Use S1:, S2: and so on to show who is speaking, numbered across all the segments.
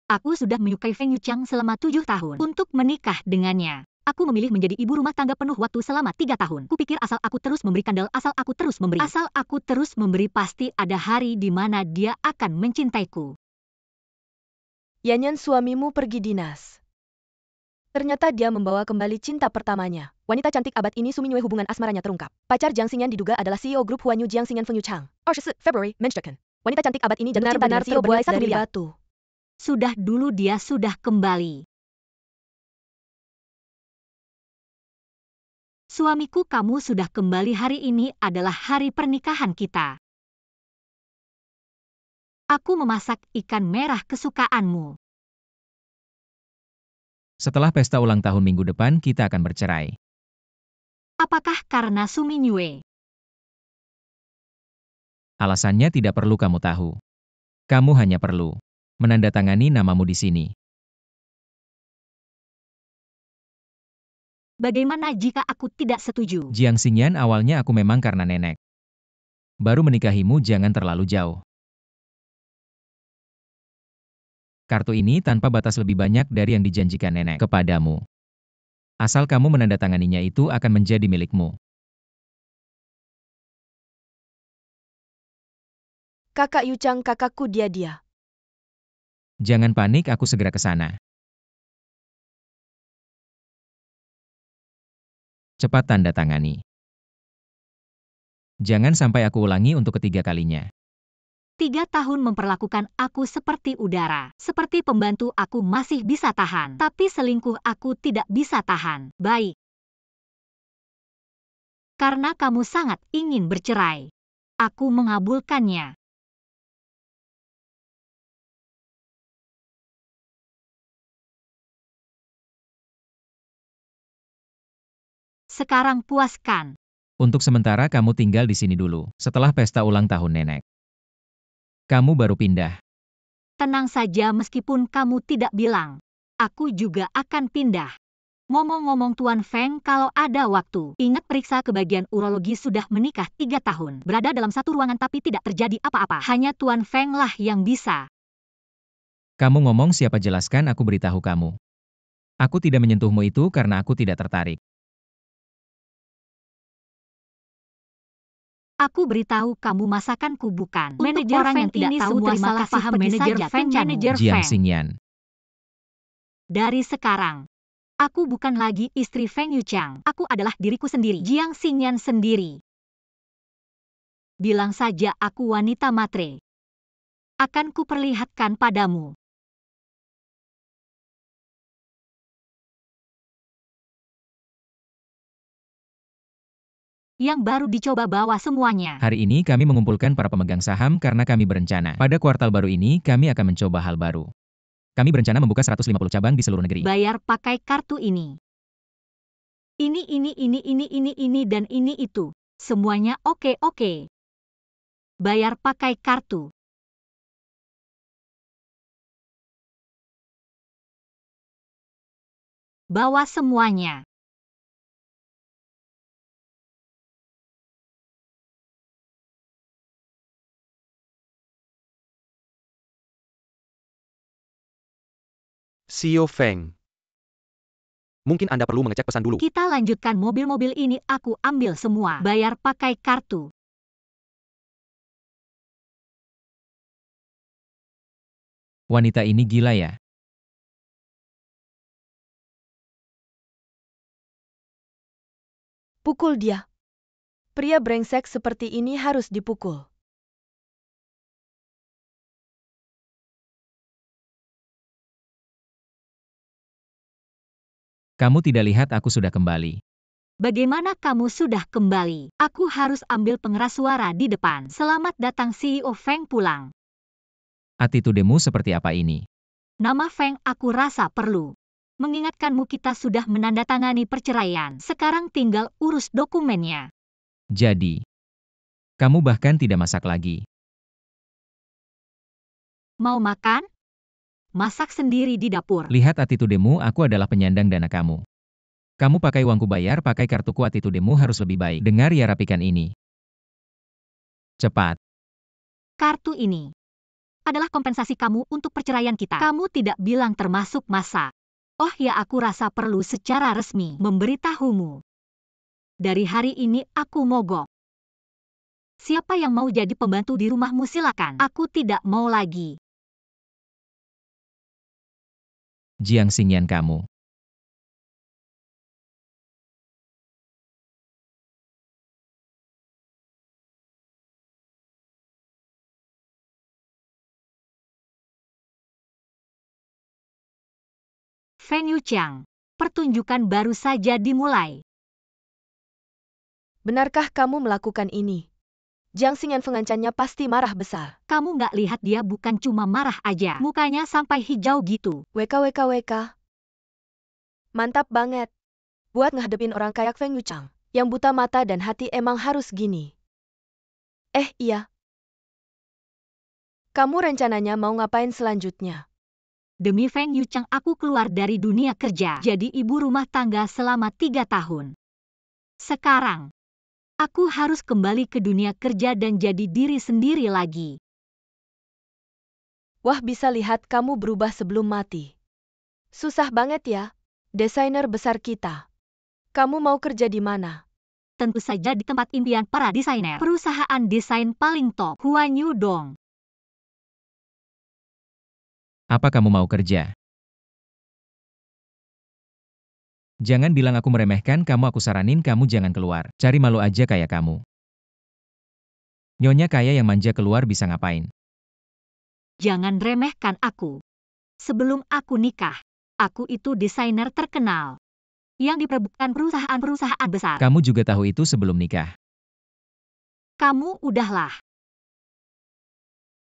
S1: Aku sudah menyukai Feng Yuchang selama 7 tahun. Untuk menikah dengannya, aku memilih menjadi ibu rumah tangga penuh waktu selama 3 tahun. Kupikir asal aku terus memberi kandel, asal aku terus memberi pasti ada hari di mana dia akan mencintaiku.
S2: Yanyan, suamimu pergi dinas. Ternyata dia membawa kembali cinta pertamanya. Wanita cantik abad ini Su Mingyue hubungan asmaranya terungkap. Pacar Jiang Xinyan diduga adalah CEO grup Huanyu Jiang Xinyan Feng Yuchang. 24 Februari, menstruation. Wanita cantik abad ini jatuh cinta dengan CEO bernilai 1 miliar. Batu.
S1: Sudah dulu dia sudah kembali. Suamiku, kamu sudah kembali. Hari ini adalah hari pernikahan kita. Aku memasak ikan merah kesukaanmu.
S3: Setelah pesta ulang tahun minggu depan, kita akan bercerai.
S1: Apakah karena Su Mingyue?
S3: Alasannya tidak perlu kamu tahu. Kamu hanya perlu menandatangani namamu di sini.
S1: Bagaimana jika aku tidak setuju?
S3: Jiang Xinyan, awalnya aku memang karena nenek. Baru menikahimu, jangan terlalu jauh. Kartu ini tanpa batas lebih banyak dari yang dijanjikan nenek kepadamu. Asal kamu menandatanganinya, itu akan menjadi milikmu.
S2: Kakak Yuchang, kakakku, dia.
S3: Jangan panik, aku segera ke sana. Cepat tanda tangani. Jangan sampai aku ulangi untuk ketiga kalinya.
S1: 3 tahun memperlakukan aku seperti udara. Seperti pembantu aku masih bisa tahan. Tapi selingkuh aku tidak bisa tahan. Baik. Karena kamu sangat ingin bercerai. Aku mengabulkannya. Sekarang puaskan.
S3: Untuk sementara kamu tinggal di sini dulu, setelah pesta ulang tahun nenek. Kamu baru pindah.
S1: Tenang saja, meskipun kamu tidak bilang. Aku juga akan pindah. Ngomong-ngomong Tuan Feng, kalau ada waktu, ingat periksa ke bagian urologi. Sudah menikah 3 tahun. Berada dalam satu ruangan tapi tidak terjadi apa-apa. Hanya Tuan Feng lah yang bisa.
S3: Kamu ngomong siapa? Jelaskan, aku beritahu kamu. Aku tidak menyentuhmu itu karena aku tidak tertarik.
S1: Aku beritahu kamu, masakanku bukan. Manajer orang yang tidak tahu terima kasih, manajer Feng.
S3: Jiang Xinyan.
S1: Dari sekarang, aku bukan lagi istri Feng Yuchang. Aku adalah diriku sendiri, Jiang Xinyan sendiri. Bilang saja aku wanita matre. Akan kuperlihatkan padamu. Yang baru dicoba bawa semuanya.
S3: Hari ini kami mengumpulkan para pemegang saham karena kami berencana. Pada kuartal baru ini kami akan mencoba hal baru. Kami berencana membuka 150 cabang di seluruh negeri.
S1: Bayar pakai kartu ini. Ini, dan ini itu. Semuanya oke. Bayar pakai kartu. Bawa semuanya.
S4: CEO Feng. Mungkin Anda perlu mengecek pesan dulu.
S1: Kita lanjutkan. Mobil-mobil ini aku ambil semua. Bayar pakai kartu.
S3: Wanita ini gila ya?
S2: Pukul dia. Pria brengsek seperti ini harus dipukul.
S3: Kamu tidak lihat aku sudah kembali.
S1: Bagaimana kamu sudah kembali? Aku harus ambil pengeras suara di depan. Selamat datang CEO Feng pulang.
S3: Attitudemu seperti apa ini?
S1: Nama Feng, aku rasa perlu mengingatkanmu, kita sudah menandatangani perceraian. Sekarang tinggal urus dokumennya.
S3: Jadi, kamu bahkan tidak masak lagi.
S1: Mau makan? Masak sendiri di dapur.
S3: Lihat attitudemu, aku adalah penyandang dana kamu. Kamu pakai uangku, bayar pakai kartuku, attitudemu harus lebih baik. Dengar ya, rapikan ini. Cepat.
S1: Kartu ini. adalah kompensasi kamu untuk perceraian kita. Kamu tidak bilang termasuk masa. Oh ya, aku rasa perlu secara resmi memberitahumu. Dari hari ini aku mogok. Siapa yang mau jadi pembantu di rumahmu silakan. Aku tidak mau lagi.
S3: Jiang Xingyan kamu.
S1: Feng Yuqiang, pertunjukan baru saja dimulai.
S2: Benarkah kamu melakukan ini? Jiang Xingyan pengancannya pasti marah besar.
S1: Kamu nggak lihat dia bukan cuma marah aja. Mukanya sampai hijau gitu.
S2: WKWKWK. Mantap banget. Buat ngehadepin orang kayak Feng Yuqiang, yang buta mata dan hati emang harus gini. Iya. Kamu rencananya mau ngapain selanjutnya?
S1: Demi Feng Yuqiang aku keluar dari dunia kerja. Jadi ibu rumah tangga selama 3 tahun. Sekarang, aku harus kembali ke dunia kerja dan jadi diri sendiri lagi.
S2: Wah, bisa lihat kamu berubah sebelum mati. Susah banget ya, desainer besar kita. Kamu mau kerja di mana?
S1: Tentu saja di tempat impian para desainer. Perusahaan desain paling top, Huanyu dong.
S3: Apa kamu mau kerja? Jangan bilang aku meremehkan kamu, aku saranin kamu jangan keluar. Cari malu aja kayak kamu. Nyonya kaya yang manja keluar bisa ngapain?
S1: Jangan remehkan aku. Sebelum aku nikah, aku itu desainer terkenal. Yang diperebutkan perusahaan-perusahaan besar.
S3: Kamu juga tahu itu sebelum nikah.
S1: Kamu udahlah.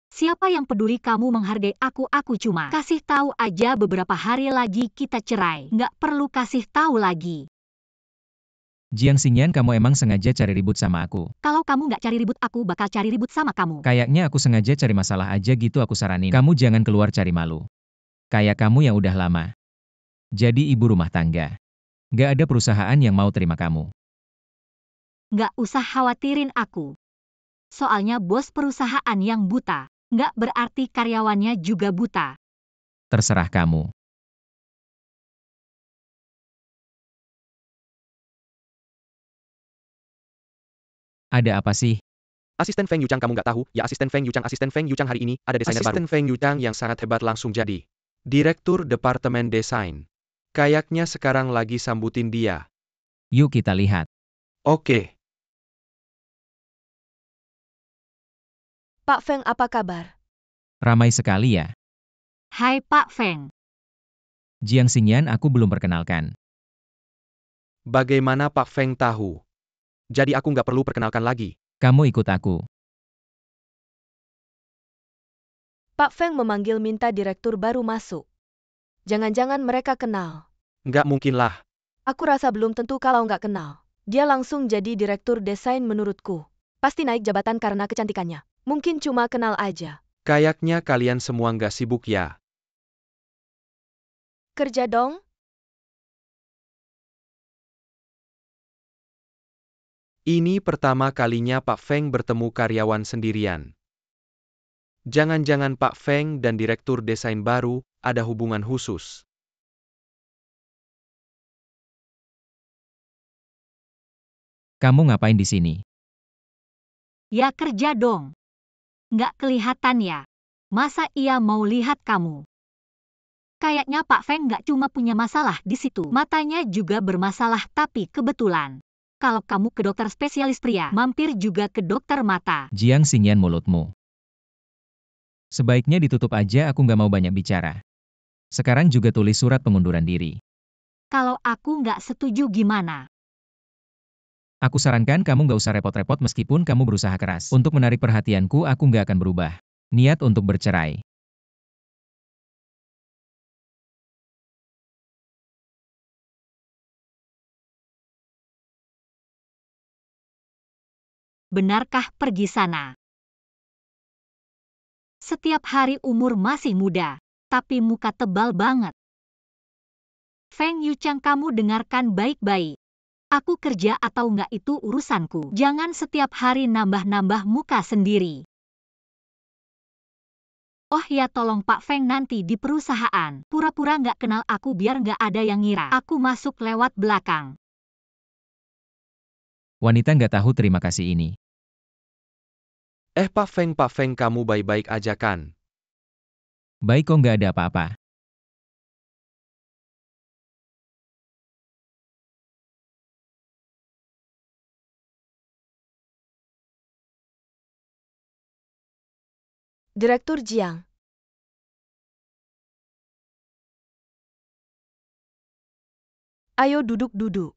S1: Siapa yang peduli kamu menghargai aku cuma kasih tahu aja beberapa hari lagi kita cerai. Nggak perlu kasih tahu lagi.
S3: Jiang Xingyan, kamu emang sengaja cari ribut sama aku.
S1: Kalau kamu nggak cari ribut, aku bakal cari ribut sama kamu.
S3: Kayaknya aku sengaja cari masalah aja gitu, aku saranin. Kamu jangan keluar cari malu. Kayak kamu yang udah lama jadi ibu rumah tangga. Nggak ada perusahaan yang mau terima kamu.
S1: Nggak usah khawatirin aku. Soalnya bos perusahaan yang buta. Nggak berarti karyawannya juga buta.
S3: Terserah kamu. Ada apa sih?
S4: Asisten Feng Yuqiang kamu nggak tahu? Ya asisten Feng Yuqiang hari ini ada desainer baru. Asisten Feng Yuqiang yang sangat hebat langsung jadi Direktur Departemen Desain. Kayaknya sekarang lagi sambutin dia.
S3: Yuk kita lihat.
S4: Oke.
S2: Pak Feng, apa kabar?
S3: Ramai sekali ya.
S1: Hai Pak Feng.
S3: Jiang Xingyan, aku belum perkenalkan.
S4: Bagaimana Pak Feng tahu? Jadi aku nggak perlu perkenalkan lagi.
S3: Kamu ikut aku.
S2: Pak Feng memanggil minta direktur baru masuk. Jangan-jangan mereka kenal.
S4: Nggak mungkin lah.
S2: Aku rasa belum tentu kalau nggak kenal. Dia langsung jadi direktur desain menurutku. Pasti naik jabatan karena kecantikannya. Mungkin cuma kenal aja.
S4: Kayaknya kalian semua nggak sibuk ya.
S2: Kerja dong.
S4: Ini pertama kalinya Pak Feng bertemu karyawan sendirian. Jangan-jangan Pak Feng dan Direktur Desain baru ada hubungan khusus.
S3: Kamu ngapain di sini?
S1: Ya kerja dong. Nggak kelihatan ya. Masa ia mau lihat kamu? Kayaknya Pak Feng nggak cuma punya masalah di situ. Matanya juga bermasalah, tapi kebetulan. Kalau kamu ke dokter spesialis pria, mampir juga ke dokter mata.
S3: Jiang Xingyan, mulutmu. Sebaiknya ditutup aja, aku nggak mau banyak bicara. Sekarang juga tulis surat pengunduran diri.
S1: Kalau aku nggak setuju gimana?
S3: Aku sarankan kamu nggak usah repot-repot meskipun kamu berusaha keras. Untuk menarik perhatianku, aku nggak akan berubah. Niat untuk bercerai.
S1: Benarkah pergi sana? Setiap hari umur masih muda, tapi muka tebal banget. Feng Yuqiang, kamu dengarkan baik-baik. Aku kerja atau nggak itu urusanku. Jangan setiap hari nambah-nambah muka sendiri. Oh ya tolong Pak Feng nanti di perusahaan. Pura-pura nggak kenal aku biar nggak ada yang ngira aku masuk lewat belakang.
S3: Wanita nggak tahu terima kasih ini.
S4: Pak Feng kamu baik-baik aja kan?
S3: Baik kok nggak ada apa-apa.
S2: Direktur Jiang. Ayo duduk-duduk.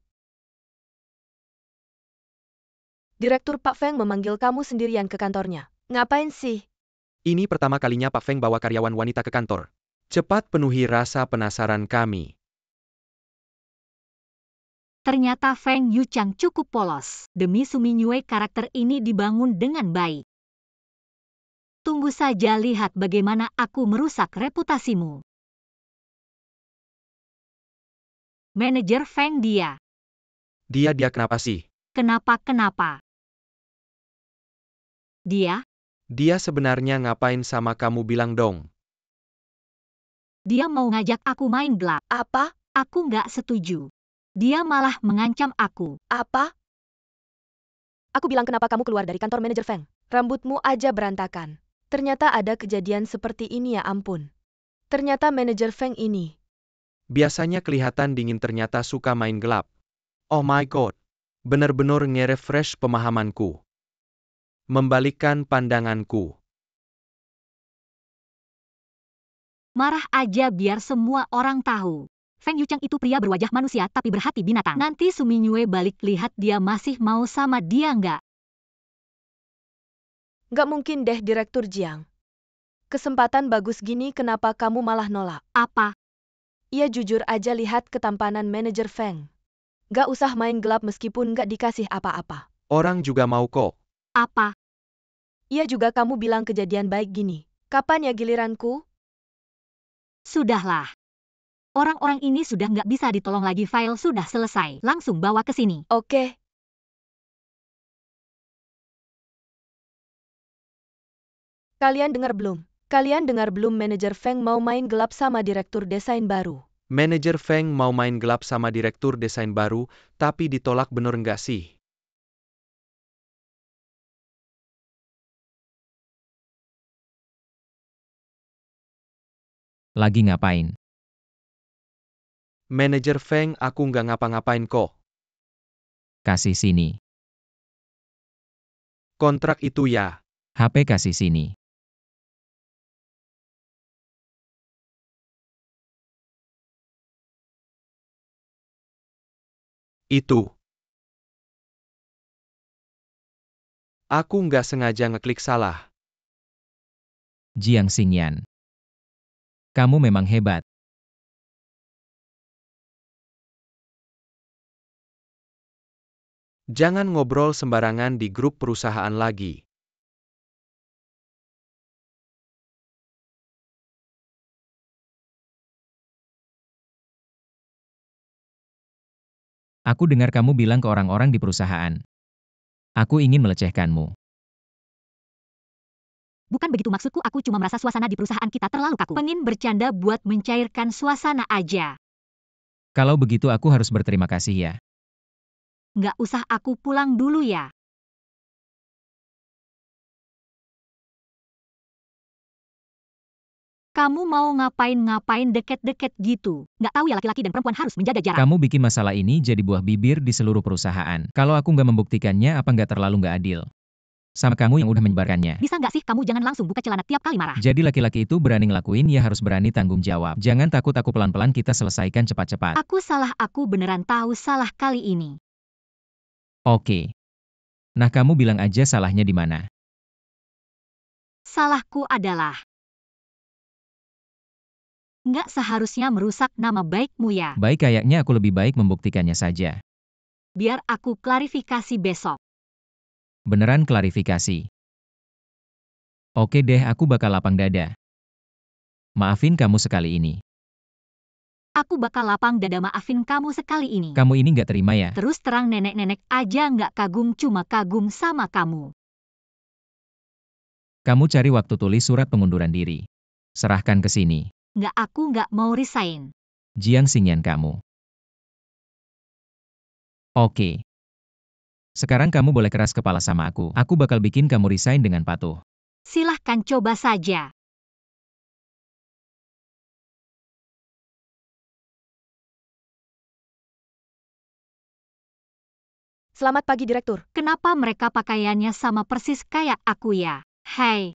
S2: Direktur Pak Feng memanggil kamu sendirian ke kantornya. Ngapain sih?
S4: Ini pertama kalinya Pak Feng bawa karyawan wanita ke kantor. Cepat penuhi rasa penasaran kami.
S1: Ternyata Feng Yuchang cukup polos. Demi Suminyue karakter ini dibangun dengan baik. Tunggu saja lihat bagaimana aku merusak reputasimu. Manajer Feng dia.
S4: Dia kenapa sih?
S1: Kenapa? Dia
S4: sebenarnya ngapain sama kamu bilang dong?
S1: Dia mau ngajak aku main gelap.
S2: Apa?
S1: Aku nggak setuju. Dia malah mengancam aku.
S2: Apa? Aku bilang kenapa kamu keluar dari kantor manajer Feng? Rambutmu aja berantakan. Ternyata ada kejadian seperti ini ya ampun. Ternyata manajer Feng ini.
S4: Biasanya kelihatan dingin ternyata suka main gelap. Oh my god. Bener-bener nge-refresh pemahamanku. Membalikkan pandanganku.
S1: Marah aja biar semua orang tahu. Feng Yuchang itu pria berwajah manusia tapi berhati binatang. Nanti Suminyue balik lihat dia masih mau sama dia nggak?
S2: Nggak mungkin deh Direktur Jiang. Kesempatan bagus gini kenapa kamu malah nolak?
S1: Apa?
S2: Iya jujur aja lihat ketampanan manajer Feng. Nggak usah main gelap meskipun nggak dikasih apa-apa.
S4: Orang juga mau kok.
S1: Apa?
S2: Iya juga kamu bilang kejadian baik gini. Kapan ya giliranku?
S1: Sudahlah. Orang-orang ini sudah nggak bisa ditolong lagi, file sudah selesai. Langsung bawa ke sini.
S2: Oke. Kalian dengar belum? Kalian dengar belum manajer Feng mau main gelap sama direktur desain baru?
S4: Manajer Feng mau main gelap sama direktur desain baru, tapi ditolak bener nggak sih?
S3: Lagi ngapain?
S4: Manajer Feng aku nggak ngapa-ngapain kok.
S3: Kasih sini.
S4: Kontrak itu ya.
S3: HP kasih sini.
S4: Itu. Aku nggak sengaja ngeklik salah.
S3: Jiang Xingyan. Kamu memang hebat.
S4: Jangan ngobrol sembarangan di grup perusahaan lagi.
S3: Aku dengar kamu bilang ke orang-orang di perusahaan. Aku ingin melecehkanmu.
S1: Bukan begitu maksudku, aku cuma merasa suasana di perusahaan kita terlalu kaku. Pengen bercanda buat mencairkan suasana aja.
S3: Kalau begitu aku harus berterima kasih ya.
S1: Nggak usah, aku pulang dulu ya. Kamu mau ngapain deket-deket gitu? Nggak tahu ya laki-laki dan perempuan harus menjaga jarak.
S3: Kamu bikin masalah ini jadi buah bibir di seluruh perusahaan. Kalau aku nggak membuktikannya apa nggak terlalu nggak adil? Sama kamu yang udah menyebarkannya.
S1: Bisa nggak sih kamu jangan langsung buka celana tiap kali marah?
S3: Jadi laki-laki itu berani ngelakuin ya harus berani tanggung jawab. Jangan takut, aku pelan-pelan kita selesaikan cepat-cepat.
S1: Aku beneran tahu salah kali ini.
S3: Oke. Nah kamu bilang aja salahnya di mana.
S1: Salahku adalah nggak seharusnya merusak nama baikmu ya.
S3: Baik, kayaknya aku lebih baik membuktikannya saja.
S1: Biar aku klarifikasi besok.
S3: Beneran klarifikasi. Oke deh, aku bakal lapang dada. Maafin kamu sekali ini.
S1: Aku bakal lapang dada maafin kamu sekali ini.
S3: Kamu ini nggak terima ya?
S1: Terus terang nenek-nenek aja nggak kagum, cuma kagum sama kamu.
S3: Kamu cari waktu tulis surat pengunduran diri. Serahkan ke sini.
S1: Nggak, aku nggak mau resign.
S3: Jiang Xingyan kamu. Oke. Sekarang kamu boleh keras kepala sama aku. Aku bakal bikin kamu resign dengan patuh.
S1: Silahkan coba saja.
S2: Selamat pagi, Direktur.
S1: Kenapa mereka pakaiannya sama persis kayak aku ya? Hai.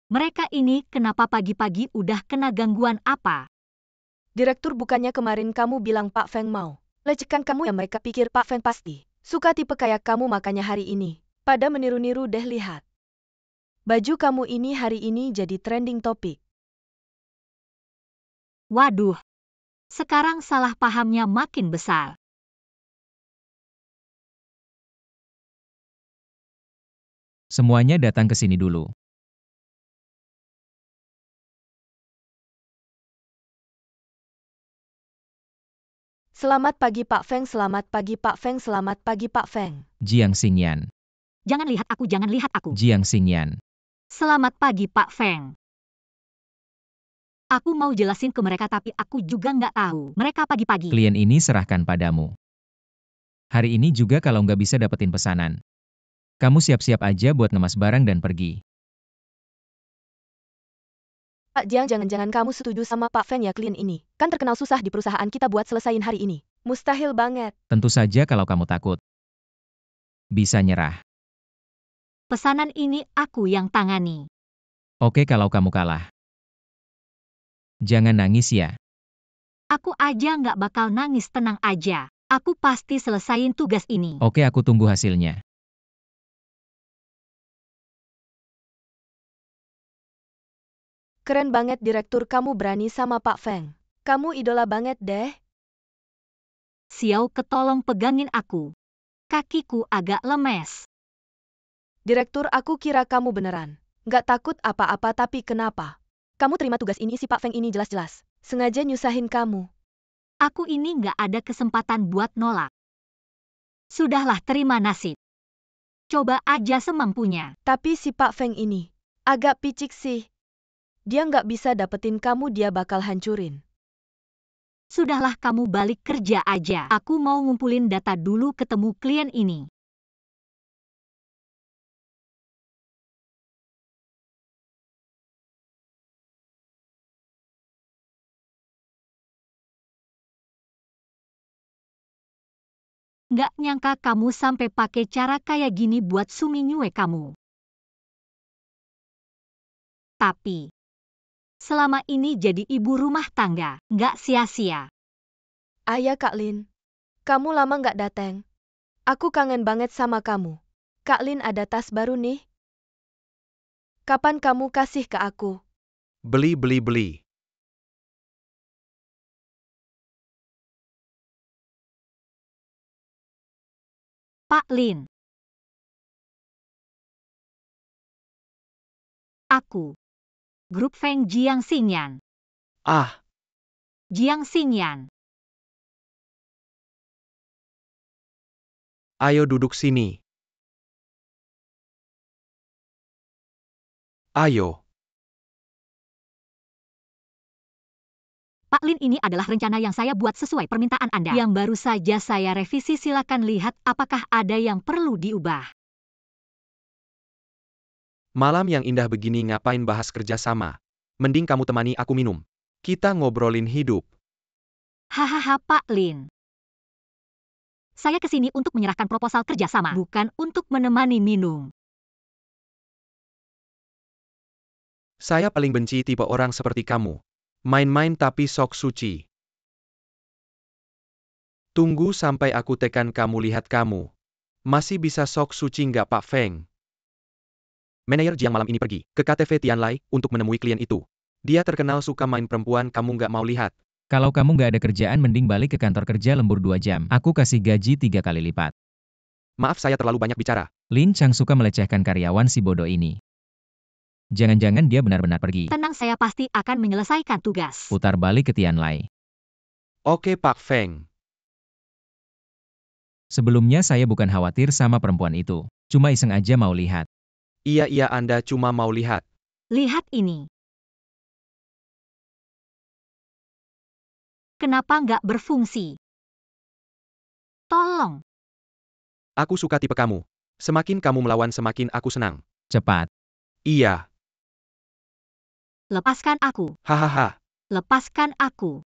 S1: Mereka ini kenapa pagi-pagi udah kena gangguan apa?
S2: Direktur, bukannya kemarin kamu bilang Pak Feng mau lecehkan kamu ya? Mereka pikir Pak Feng pasti suka tipe kayak kamu, makanya hari ini pada meniru-niru deh. Lihat. Baju kamu ini hari ini jadi trending topik.
S1: Waduh. Sekarang salah pahamnya makin besar.
S3: Semuanya datang ke sini dulu.
S2: Selamat pagi Pak Feng, selamat pagi Pak Feng, selamat pagi Pak Feng.
S3: Jiang Xingyan.
S1: Jangan lihat aku, jangan lihat aku.
S3: Jiang Xingyan.
S1: Selamat pagi Pak Feng. Aku mau jelasin ke mereka tapi aku juga nggak tahu. Mereka pagi-pagi.
S3: Klien ini serahkan padamu. Hari ini juga kalau nggak bisa dapetin pesanan. Kamu siap-siap aja buat ngemas barang dan pergi.
S2: Pak Jiang, jangan-jangan kamu setuju sama Pak Feng ya? Klien ini kan terkenal susah di perusahaan kita buat selesain hari ini. Mustahil banget.
S3: Tentu saja kalau kamu takut. Bisa nyerah.
S1: Pesanan ini aku yang tangani.
S3: Oke kalau kamu kalah. Jangan nangis ya.
S1: Aku aja nggak bakal nangis, tenang aja. Aku pasti selesain tugas ini.
S3: Oke, aku tunggu hasilnya.
S2: Keren banget Direktur, kamu berani sama Pak Feng. Kamu idola banget deh.
S1: Xiao, ketolong pegangin aku. Kakiku agak lemes.
S2: Direktur, aku kira kamu beneran nggak takut apa-apa, tapi kenapa kamu terima tugas ini? Si Pak Feng ini jelas-jelas sengaja nyusahin kamu.
S1: Aku ini nggak ada kesempatan buat nolak. Sudahlah, terima nasib. Coba aja semampunya.
S2: Tapi si Pak Feng ini agak picik sih. Dia nggak bisa dapetin kamu, dia bakal hancurin.
S1: Sudahlah, kamu balik kerja aja. Aku mau ngumpulin data dulu ketemu klien ini. Nggak nyangka kamu sampai pakai cara kayak gini buat suminyue kamu. Tapi selama ini jadi ibu rumah tangga, nggak sia-sia.
S2: Ayah Kak Lin, kamu lama nggak datang. Aku kangen banget sama kamu. Kak Lin, ada tas baru nih. Kapan kamu kasih ke aku?
S4: Beli.
S1: Pak Lin. Aku. Grup Feng Jiang Xingyan.
S4: Ah,
S1: Jiang Xingyan.
S4: ayo duduk sini. Ayo.
S1: Pak Lin, ini adalah rencana yang saya buat sesuai permintaan Anda. Yang baru saja saya revisi, silakan lihat apakah ada yang perlu diubah.
S4: Malam yang indah begini ngapain bahas kerja sama? Mending kamu temani aku minum. Kita ngobrolin hidup.
S1: Hahaha Pak Lin. Saya kesini untuk menyerahkan proposal kerjasama, bukan untuk menemani minum.
S4: Saya paling benci tipe orang seperti kamu. Main-main tapi sok suci. Tunggu sampai aku tekan kamu, lihat kamu. Masih bisa sok suci nggak Pak Feng? Manajer Jiang malam ini pergi ke KTV Tianlai untuk menemui klien itu. Dia terkenal suka main perempuan, kamu nggak mau lihat.
S3: Kalau kamu nggak ada kerjaan, mending balik ke kantor kerja lembur 2 jam. Aku kasih gaji 3 kali lipat.
S4: Maaf, saya terlalu banyak bicara.
S3: Lin Chang suka melecehkan karyawan si bodoh ini. Jangan-jangan dia benar-benar pergi.
S1: Tenang, saya pasti akan menyelesaikan tugas.
S3: Putar balik ke Tianlai.
S4: Oke Pak Feng.
S3: Sebelumnya saya bukan khawatir sama perempuan itu. Cuma iseng aja mau lihat.
S4: Iya Anda cuma mau lihat.
S1: Lihat ini. Kenapa nggak berfungsi? Tolong.
S4: Aku suka tipe kamu. Semakin kamu melawan semakin aku senang.
S3: Cepat.
S4: Iya.
S1: Lepaskan aku.
S4: Hahaha.
S1: Lepaskan aku.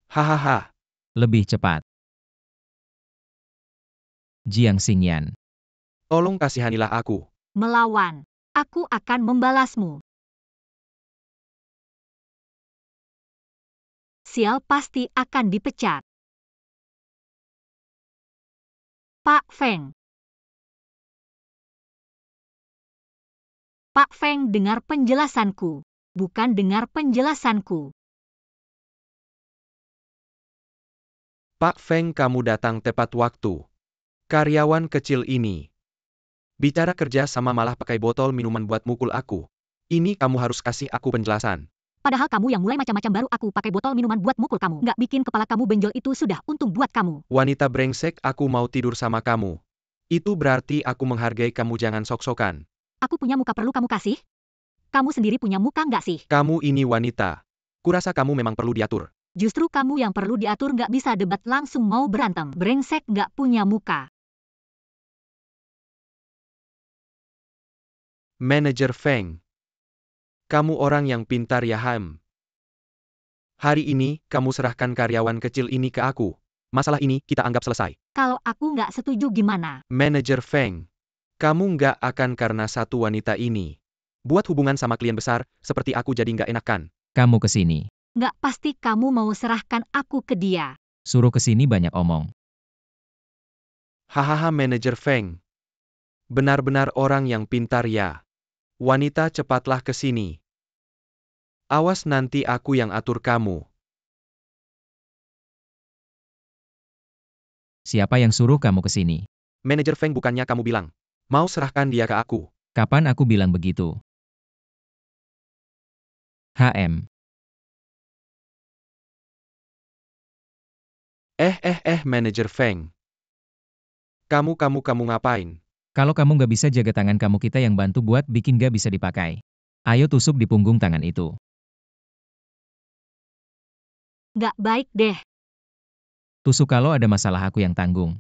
S4: Hahaha.
S3: Lebih cepat. Jiang Xingyan.
S4: Tolong kasihanilah aku.
S1: Melawan. Aku akan membalasmu. Sial pasti akan dipecat. Pak Feng. Pak Feng, dengar penjelasanku. Bukan dengar penjelasanku.
S4: Pak Feng, kamu datang tepat waktu. Karyawan kecil ini bicara kerja sama malah pakai botol minuman buat mukul aku. Ini kamu harus kasih aku penjelasan.
S1: Padahal kamu yang mulai macam-macam baru aku pakai botol minuman buat mukul kamu. Nggak bikin kepala kamu benjol itu sudah untung buat kamu.
S4: Wanita brengsek, aku mau tidur sama kamu. Itu berarti aku menghargai kamu, jangan sok-sokan.
S1: Aku punya muka perlu kamu kasih? Kamu sendiri punya muka nggak sih?
S4: Kamu ini wanita. Kurasa kamu memang perlu diatur.
S1: Justru kamu yang perlu diatur, nggak bisa debat langsung mau berantem. Brengsek nggak punya muka.
S4: Manajer Feng. Kamu orang yang pintar ya Ham. Hari ini, kamu serahkan karyawan kecil ini ke aku. Masalah ini kita anggap selesai.
S1: Kalau aku nggak setuju gimana?
S4: Manajer Feng. Kamu nggak akan karena satu wanita ini buat hubungan sama klien besar, seperti aku jadi nggak enakan.
S3: Kamu kesini.
S1: Nggak pasti kamu mau serahkan aku ke dia.
S3: Suruh kesini banyak omong.
S4: Hahaha, Manajer Feng. Benar-benar orang yang pintar ya. Wanita, cepatlah kesini. Awas nanti aku yang atur kamu.
S3: Siapa yang suruh kamu kesini?
S4: Manajer Feng, bukannya kamu bilang mau serahkan dia ke aku.
S3: Kapan aku bilang begitu? HM.
S4: Manajer Feng. Kamu ngapain?
S3: Kalau kamu nggak bisa jaga tangan kamu, kita yang bantu buat bikin nggak bisa dipakai. Ayo tusuk di punggung tangan itu.
S1: Nggak baik deh.
S3: Tusuk kalau ada masalah, aku yang tanggung.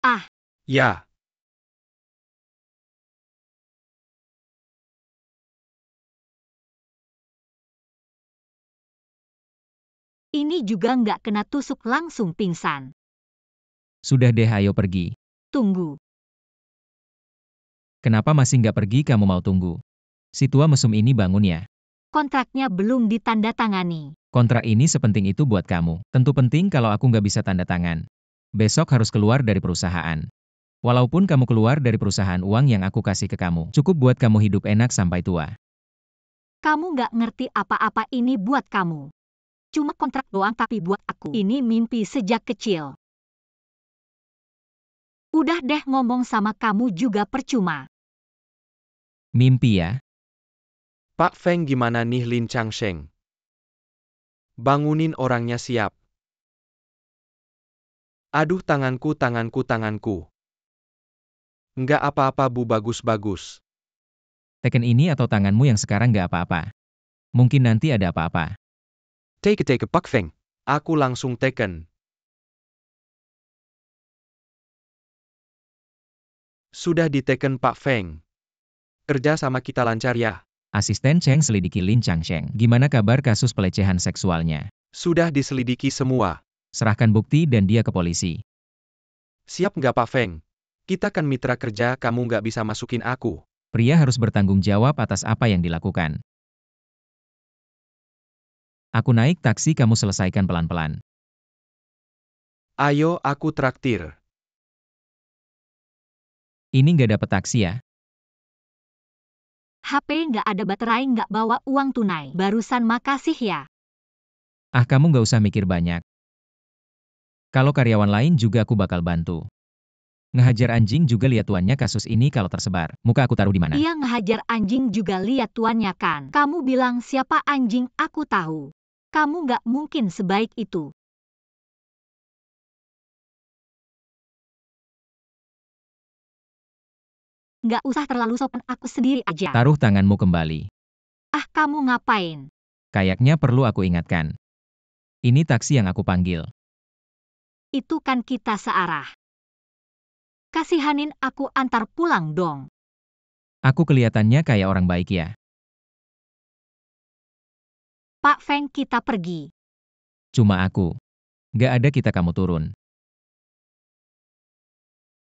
S1: Ah,
S4: Ya.
S1: ini juga nggak kena tusuk langsung pingsan.
S3: Sudah deh, ayo pergi.
S1: Tunggu.
S3: Kenapa masih nggak pergi? Kamu mau tunggu? Si tua mesum ini bangun ya.
S1: Kontraknya belum ditandatangani.
S3: Kontrak ini sepenting itu buat kamu. Tentu penting kalau aku nggak bisa tanda tangan. Besok harus keluar dari perusahaan. Walaupun kamu keluar dari perusahaan, uang yang aku kasih ke kamu cukup buat kamu hidup enak sampai tua.
S1: Kamu nggak ngerti apa-apa, ini buat kamu. Cuma kontrak doang, tapi buat aku ini mimpi sejak kecil. Udah deh, ngomong sama kamu juga percuma.
S3: Mimpi ya?
S4: Pak Feng, gimana nih Lin Changsheng? Bangunin orangnya, siap. Aduh, tanganku. Nggak apa-apa Bu, bagus.
S3: Teken ini atau tanganmu yang sekarang nggak apa-apa. Mungkin nanti ada apa-apa.
S4: Take Pak Feng. Aku langsung teken. Sudah diteken Pak Feng. Kerja sama kita lancar ya.
S3: Asisten Cheng selidiki Lin Changsheng. Gimana kabar kasus pelecehan seksualnya?
S4: Sudah diselidiki semua.
S3: Serahkan bukti dan dia ke polisi.
S4: Siap nggak Pak Feng? Kita kan mitra kerja, kamu nggak bisa masukin aku.
S3: Pria harus bertanggung jawab atas apa yang dilakukan. Aku naik taksi, kamu selesaikan pelan-pelan.
S4: Ayo, aku traktir.
S3: Ini nggak dapet taksi ya?
S1: HP nggak ada baterai, nggak bawa uang tunai. Barusan makasih ya.
S3: Ah, kamu nggak usah mikir banyak. Kalau karyawan lain juga aku bakal bantu. Ngehajar anjing juga lihat tuannya, kasus ini kalau tersebar. Muka aku taruh di mana?
S1: Iya, ngehajar anjing juga lihat tuannya kan. Kamu bilang siapa anjing, aku tahu. Kamu nggak mungkin sebaik itu. Nggak usah terlalu sopan, aku sendiri aja.
S3: Taruh tanganmu kembali.
S1: Ah, kamu ngapain?
S3: Kayaknya perlu aku ingatkan. Ini taksi yang aku panggil.
S1: Itu kan kita searah. Kasihanin aku, antar pulang dong.
S3: Aku kelihatannya kayak orang baik ya.
S1: Pak Feng, kita pergi.
S3: Cuma aku. Gak ada kita, kamu turun.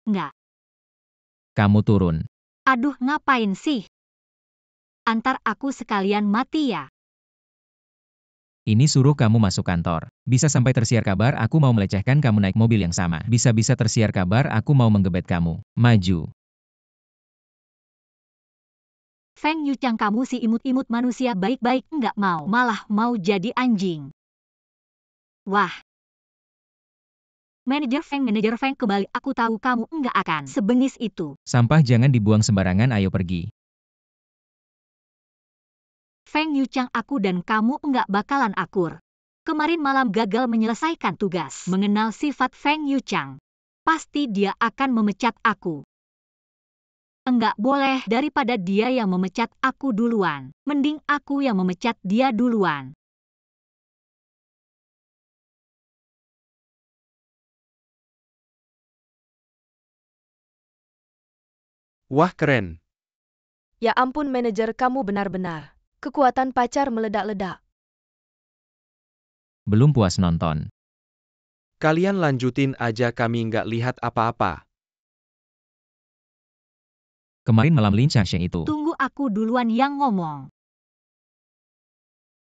S1: Nggak.
S3: Kamu turun.
S1: Aduh, ngapain sih? Antar aku sekalian mati ya.
S3: Ini suruh kamu masuk kantor. Bisa sampai tersiar kabar aku mau melecehkan kamu naik mobil yang sama. Bisa-bisa tersiar kabar aku mau menggebet kamu. Maju.
S1: Feng Yuchang, kamu si imut-imut manusia baik-baik nggak mau. Malah mau jadi anjing. Wah. Manajer Feng, kembali. Aku tahu kamu nggak akan sebengis itu.
S3: Sampah jangan dibuang sembarangan, ayo pergi.
S1: Feng Yuchang, aku dan kamu nggak bakalan akur. Kemarin malam gagal menyelesaikan tugas. Mengenal sifat Feng Yuchang, pasti dia akan memecat aku. Enggak boleh, daripada dia yang memecat aku duluan. Mending aku yang memecat dia duluan.
S4: Wah, keren.
S2: Ya ampun manajer, kamu benar-benar. Kekuatan pacar meledak-ledak.
S3: Belum puas nonton.
S4: Kalian lanjutin aja, kami nggak lihat apa-apa.
S3: Kemarin malam Lin Changsheng itu.
S1: Tunggu, aku duluan yang ngomong.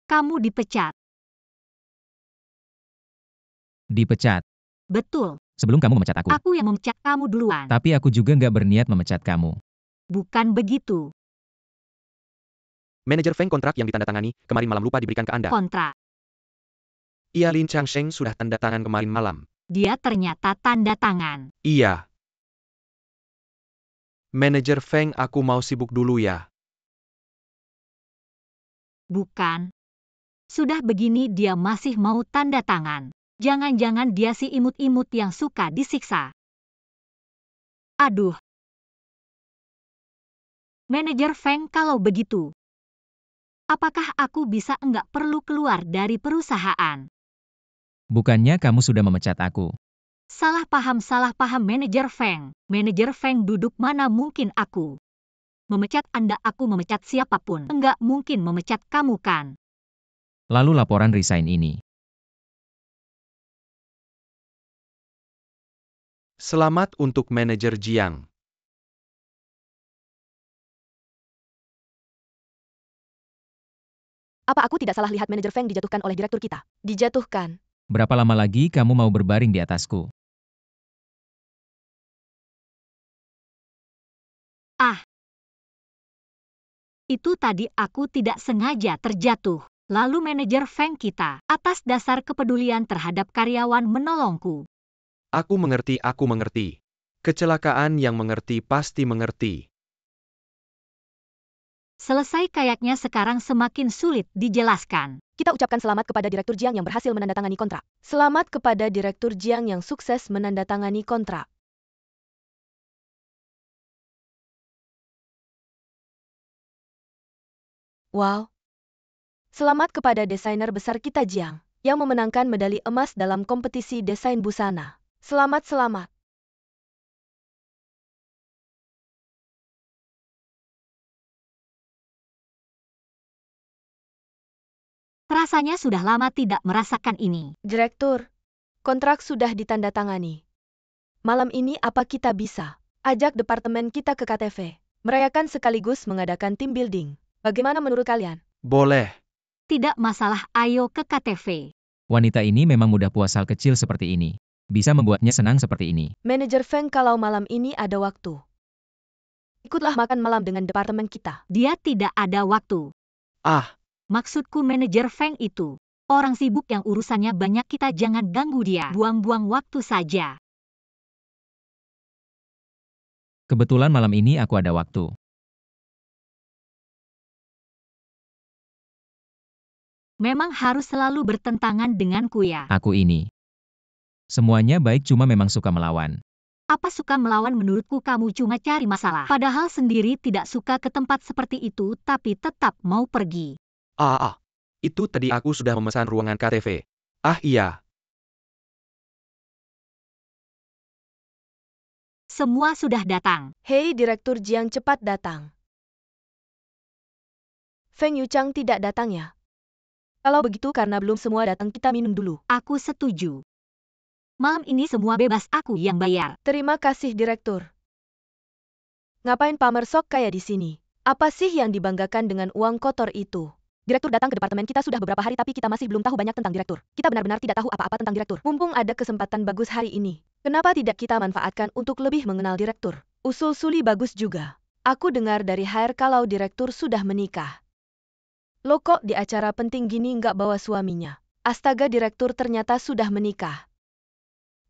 S1: Kamu dipecat.
S3: Dipecat.
S1: Betul.
S3: Sebelum kamu memecat aku.
S1: Aku yang memecat kamu duluan.
S3: Tapi aku juga nggak berniat memecat kamu.
S1: Bukan begitu.
S4: Manajer Feng, kontrak yang ditandatangani kemarin malam lupa diberikan ke Anda.
S1: Kontrak.
S4: Iya, Lin Changsheng sudah tanda tangan kemarin malam.
S1: Dia ternyata tanda tangan.
S4: Iya. Manajer Feng, aku mau sibuk dulu ya.
S1: Bukan. Sudah begini dia masih mau tanda tangan. Jangan-jangan dia si imut-imut yang suka disiksa. Aduh. Manajer Feng, kalau begitu, apakah aku bisa enggak perlu keluar dari perusahaan?
S3: Bukannya kamu sudah memecat aku.
S1: Salah paham Manajer Feng. Manajer Feng duduk, mana mungkin aku memecat Anda, aku memecat siapapun. Enggak mungkin memecat kamu kan?
S3: Lalu laporan resign ini.
S4: Selamat untuk manajer Jiang.
S2: Apa aku tidak salah lihat manajer Feng dijatuhkan oleh direktur kita? Dijatuhkan.
S3: Berapa lama lagi kamu mau berbaring di atasku?
S1: Ah. Itu tadi aku tidak sengaja terjatuh. Lalu manajer Feng kita, atas dasar kepedulian terhadap karyawan, menolongku.
S4: Aku mengerti. Kecelakaan yang mengerti pasti mengerti.
S1: Selesai, kayaknya sekarang semakin sulit dijelaskan.
S2: Kita ucapkan selamat kepada Direktur Jiang yang berhasil menandatangani kontrak. Selamat kepada Direktur Jiang yang sukses menandatangani kontrak. Wow. Selamat kepada desainer besar kita Jiang, yang memenangkan medali emas dalam kompetisi desain busana. Selamat.
S1: Rasanya sudah lama tidak merasakan ini.
S2: Direktur, kontrak sudah ditandatangani. Malam ini apa kita bisa ajak departemen kita ke KTV, merayakan sekaligus mengadakan team building. Bagaimana menurut kalian?
S4: Boleh.
S1: Tidak masalah, ayo ke KTV.
S3: Wanita ini memang mudah puas hal kecil seperti ini. Bisa membuatnya senang seperti ini.
S2: Manajer Feng, kalau malam ini ada waktu, ikutlah makan malam dengan departemen kita.
S1: Dia tidak ada waktu.
S4: Ah,
S1: Maksudku manajer Feng itu orang sibuk yang urusannya banyak, kita jangan ganggu dia. Buang-buang waktu saja.
S3: Kebetulan malam ini aku ada waktu.
S1: Memang harus selalu bertentangan denganku ya.
S3: Aku ini. Semuanya baik, cuma memang suka melawan.
S1: Apa suka melawan menurutku kamu cuma cari masalah. Padahal sendiri tidak suka ke tempat seperti itu tapi tetap mau pergi.
S4: Itu tadi aku sudah memesan ruangan KTV. Ah iya,
S1: Semua sudah datang.
S2: Hei Direktur Jiang, cepat datang. Feng Yuchang tidak datang ya? Kalau begitu karena belum semua datang kita minum dulu.
S1: Aku setuju. Malam ini semua bebas, aku yang bayar.
S2: Terima kasih Direktur. Ngapain pamer sok kaya di sini? Apa sih yang dibanggakan dengan uang kotor itu? Direktur datang ke departemen kita sudah beberapa hari tapi kita masih belum tahu banyak tentang direktur. Kita benar-benar tidak tahu apa-apa tentang direktur. Mumpung ada kesempatan bagus hari ini. Kenapa tidak kita manfaatkan untuk lebih mengenal direktur? Usul Suli bagus juga. Aku dengar dari HR kalau direktur sudah menikah. Lo kok di acara penting gini nggak bawa suaminya? Astaga, direktur ternyata sudah menikah.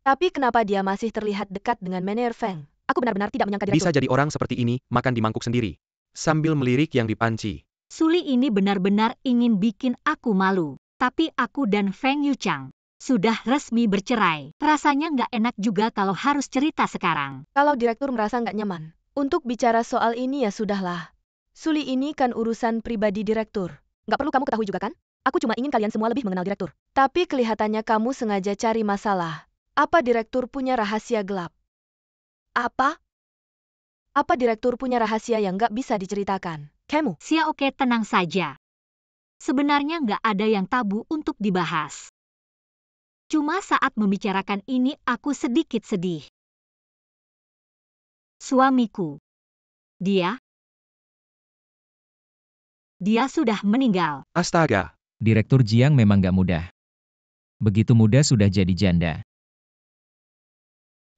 S2: Tapi kenapa dia masih terlihat dekat dengan Manager Feng? Aku benar-benar tidak menyangka direktur.
S4: bisa jadi orang seperti ini, makan di mangkuk sendiri. Sambil melirik yang dipanci.
S1: Suli ini benar-benar ingin bikin aku malu. Tapi aku dan Feng Yuchang sudah resmi bercerai. Rasanya nggak enak juga kalau harus cerita sekarang.
S2: Kalau direktur merasa nggak nyaman untuk bicara soal ini ya sudahlah. Suli ini kan urusan pribadi direktur. Nggak perlu kamu ketahui juga kan? Aku cuma ingin kalian semua lebih mengenal direktur. Tapi kelihatannya kamu sengaja cari masalah. Apa direktur punya rahasia gelap? Apa? Apa direktur punya rahasia yang nggak bisa diceritakan? Kamu?
S1: Oke, tenang saja. Sebenarnya nggak ada yang tabu untuk dibahas. Cuma saat membicarakan ini aku sedikit sedih. Suamiku. Dia sudah meninggal.
S4: Astaga,
S3: Direktur Jiang memang gak mudah. Begitu muda sudah jadi janda.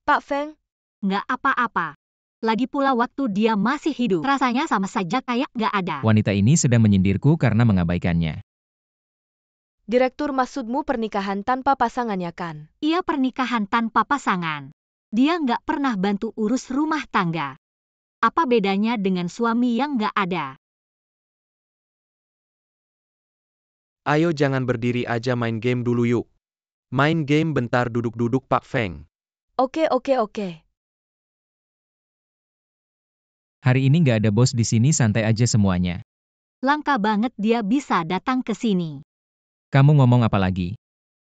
S2: Pak Feng?
S1: Nggak apa-apa. Lagi pula waktu dia masih hidup, rasanya sama saja kayak nggak ada.
S3: Wanita ini sedang menyindirku karena mengabaikannya.
S2: Direktur maksudmu pernikahan tanpa pasangannya kan?
S1: Ia pernikahan tanpa pasangan. Dia nggak pernah bantu urus rumah tangga. Apa bedanya dengan suami yang nggak ada?
S4: ayo jangan berdiri aja, main game dulu yuk. Main game bentar, duduk-duduk Pak Feng.
S2: Oke.
S3: Hari ini gak ada bos di sini, santai aja semuanya.
S1: Langka banget dia bisa datang ke sini.
S3: Kamu ngomong apa lagi?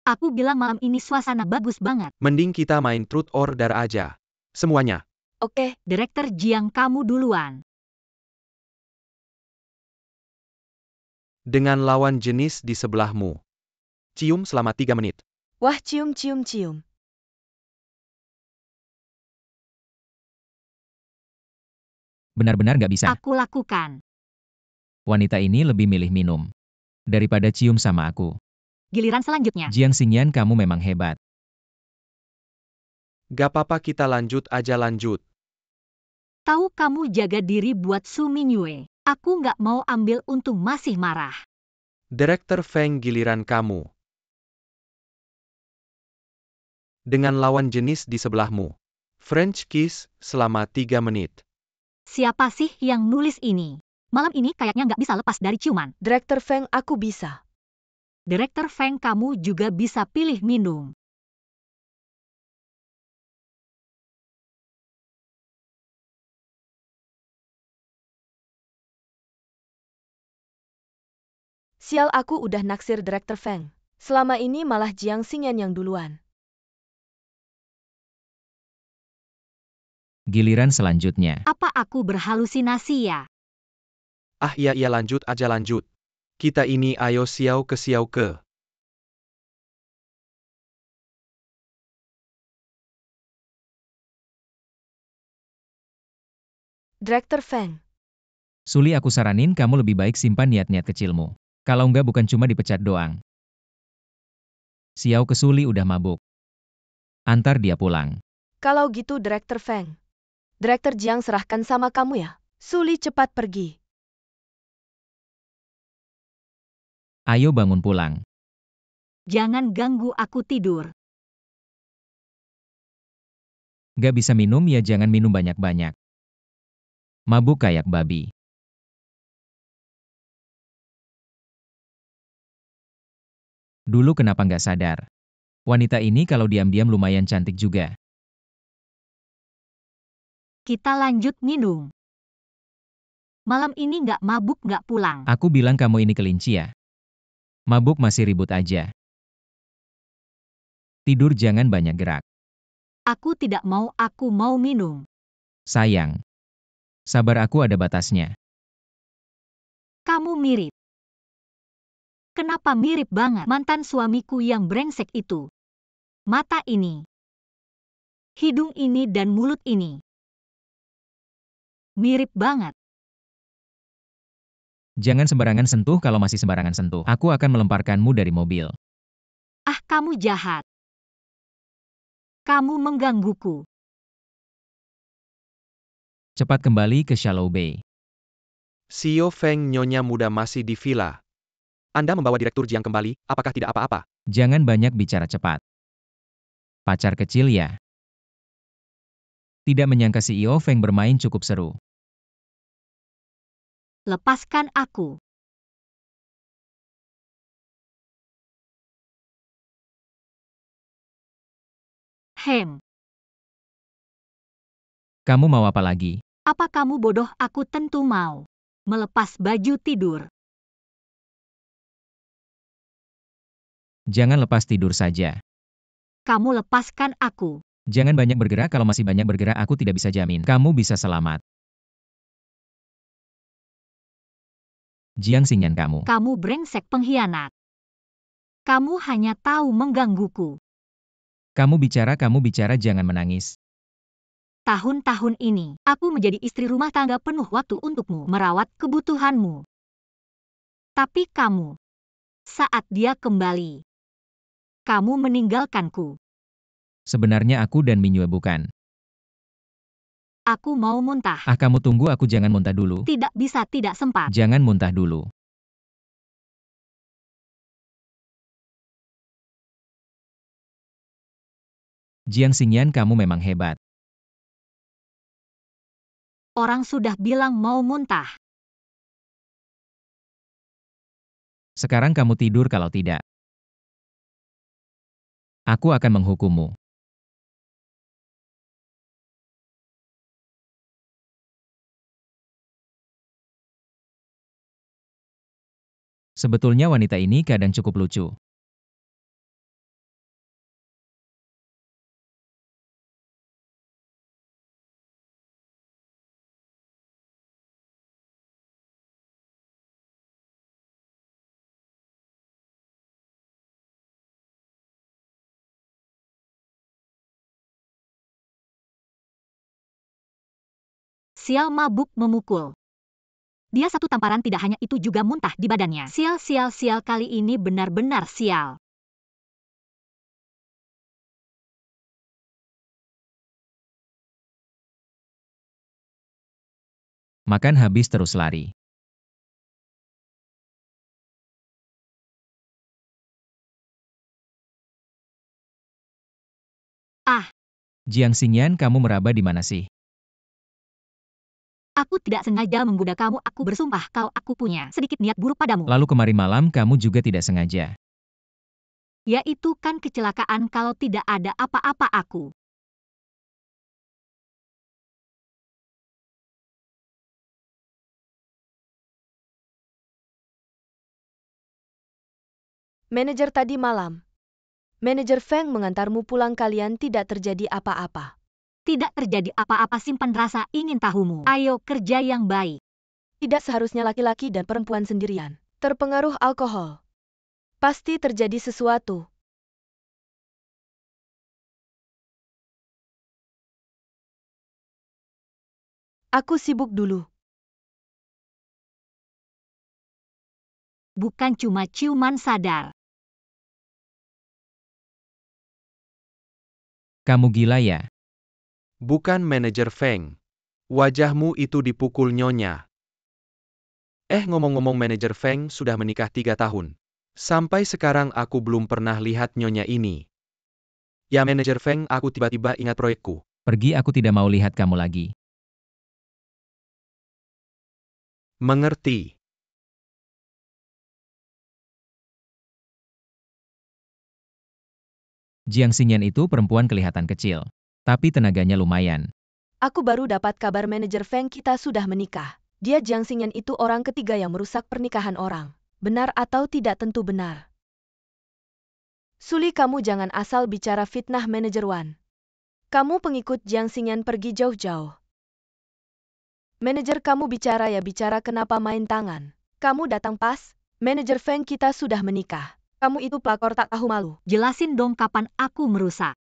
S1: Aku bilang malam ini suasana bagus banget.
S4: Mending kita main truth or dare aja. Semuanya.
S2: Oke.
S1: Direktur Jiang, kamu duluan.
S4: Dengan lawan jenis di sebelahmu. Cium selama 3 menit.
S2: Wah, cium.
S3: Benar-benar gak bisa.
S1: Aku lakukan.
S3: Wanita ini lebih milih minum daripada cium sama aku.
S1: Giliran selanjutnya.
S3: Jiang Xingyan, kamu memang hebat.
S4: Gak apa-apa, kita lanjut aja, lanjut.
S1: Tahu kamu jaga diri buat Su Mingyue. Aku nggak mau ambil untung, masih marah.
S4: Direktur Feng, giliran kamu. Dengan lawan jenis di sebelahmu. French kiss selama 3 menit.
S1: Siapa sih yang nulis ini? Malam ini kayaknya nggak bisa lepas dari ciuman.
S2: Direktur Feng, aku bisa.
S1: Direktur Feng, kamu juga bisa pilih minum.
S2: Sial, aku udah naksir Direktur Feng. Selama ini malah Jiang Xingyan yang duluan.
S3: Giliran selanjutnya.
S1: Apa aku berhalusinasi ya?
S4: Ah iya, lanjut aja, lanjut. Kita ini ayo siau ke.
S2: Direktur Feng.
S3: Suli, aku saranin kamu lebih baik simpan niat-niat kecilmu. Kalau enggak bukan cuma dipecat doang. Xiao ke Suli udah mabuk. Antar dia pulang.
S2: Kalau gitu Direktur Feng. Direktur Jiang serahkan sama kamu ya. Suli, cepat pergi.
S3: Ayo bangun pulang.
S1: Jangan ganggu aku tidur.
S3: Gak bisa minum ya jangan minum banyak-banyak. Mabuk kayak babi. Dulu kenapa nggak sadar? Wanita ini kalau diam-diam lumayan cantik juga.
S1: Kita lanjut minum. Malam ini nggak mabuk nggak pulang.
S3: Aku bilang kamu ini kelinci ya. Mabuk masih ribut aja. Tidur jangan banyak gerak.
S1: Aku mau minum.
S3: Sayang. Sabar aku ada batasnya.
S1: Kamu mirip. Kenapa mirip banget mantan suamiku yang brengsek itu? Mata ini. Hidung ini dan mulut ini. Mirip banget.
S3: Jangan sembarangan sentuh kalau masih sembarangan sentuh. Aku akan melemparkanmu dari mobil.
S1: Ah, kamu jahat. Kamu menggangguku.
S3: Cepat kembali ke Shallow Bay.
S4: Xiao Feng, nyonya muda masih di villa. Anda membawa Direktur Jiang kembali, apakah tidak apa-apa?
S3: Jangan banyak bicara cepat. Pacar kecil ya. Tidak menyangka CEO Feng bermain cukup seru.
S1: Lepaskan aku.
S3: Kamu mau apa lagi?
S1: Apa kamu bodoh? Aku tentu mau. Melepas baju tidur.
S3: Jangan lepas tidur saja.
S1: Kamu lepaskan aku.
S3: Jangan banyak bergerak, kalau masih banyak bergerak aku tidak bisa jamin kamu bisa selamat. Jiang Xingyan kamu.
S1: Kamu brengsek pengkhianat. Kamu hanya tahu menggangguku.
S3: Kamu bicara jangan menangis.
S1: Tahun-tahun ini, aku menjadi istri rumah tangga penuh waktu untukmu merawat kebutuhanmu. Tapi kamu, saat dia kembali, kamu meninggalkanku.
S3: Sebenarnya aku dan Minyue bukan.
S1: Aku mau muntah.
S3: Ah, kamu tunggu, aku jangan muntah dulu.
S1: Tidak bisa, tidak sempat.
S3: Jangan muntah dulu. Jiang Xingyan, kamu memang hebat.
S1: Orang sudah bilang mau muntah.
S3: Sekarang kamu tidur kalau tidak. Aku akan menghukummu. Sebetulnya wanita ini kadang cukup lucu.
S1: Sial mabuk memukul. Dia satu tamparan, tidak hanya itu juga muntah di badannya. Sial kali ini benar-benar sial.
S3: Makan habis terus lari.
S1: Ah,
S3: Jiang Xingyan, kamu meraba di mana sih?
S1: aku tidak sengaja menggoda kamu. Aku bersumpah kalau aku punya sedikit niat buruk padamu.
S3: Lalu kemarin malam kamu juga tidak sengaja.
S1: Ya itu kan kecelakaan, kalau tidak ada apa-apa aku.
S2: Manajer tadi malam. Manajer Feng mengantarmu pulang, kalian tidak terjadi apa-apa.
S1: Tidak terjadi apa-apa, simpan rasa ingin tahumu. Ayo kerja yang baik.
S2: Tidak seharusnya laki-laki dan perempuan sendirian terpengaruh alkohol. Pasti terjadi sesuatu. Aku sibuk dulu.
S1: Bukan cuma ciuman sadar.
S3: Kamu gila ya?
S4: Bukan manajer Feng. Wajahmu itu dipukul nyonya. Ngomong-ngomong, manajer Feng sudah menikah 3 tahun. Sampai sekarang aku belum pernah lihat nyonya ini. Ya manajer Feng, aku tiba-tiba ingat proyekku.
S3: Pergi, aku tidak mau lihat kamu lagi.
S4: Mengerti.
S3: Jiang Xingyan itu perempuan kelihatan kecil. Tapi tenaganya lumayan.
S2: Aku baru dapat kabar manajer Feng kita sudah menikah. Dia Jiang Xingyan itu orang ketiga yang merusak pernikahan orang. Benar atau tidak tentu benar. Suli, kamu jangan asal bicara fitnah manajer Wan. Kamu pengikut Jiang Xingyan pergi jauh-jauh. Manajer kamu bicara ya bicara, kenapa main tangan? Kamu datang pas, manajer Feng kita sudah menikah. Kamu itu pelakor tak tahu malu.
S1: Jelasin dong kapan aku merusak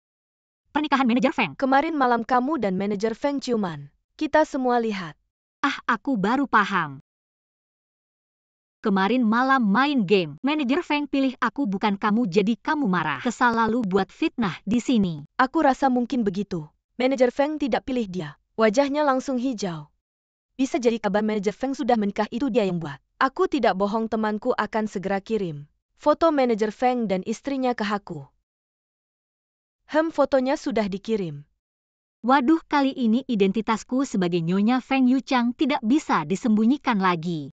S1: pernikahan manajer Feng.
S2: Kemarin malam kamu dan manajer Feng ciuman. Kita semua lihat.
S1: Ah, aku baru paham. Kemarin malam main game. Manajer Feng pilih aku bukan kamu, jadi kamu marah. Kesal lalu buat fitnah di sini.
S2: Aku rasa mungkin begitu. Manajer Feng tidak pilih dia. Wajahnya langsung hijau. Bisa jadi kabar manajer Feng sudah menikah itu dia yang buat. Aku tidak bohong, temanku akan segera kirim foto manajer Feng dan istrinya ke aku. Fotonya sudah dikirim.
S1: Waduh, kali ini identitasku sebagai Nyonya Feng Yuchang tidak bisa disembunyikan lagi.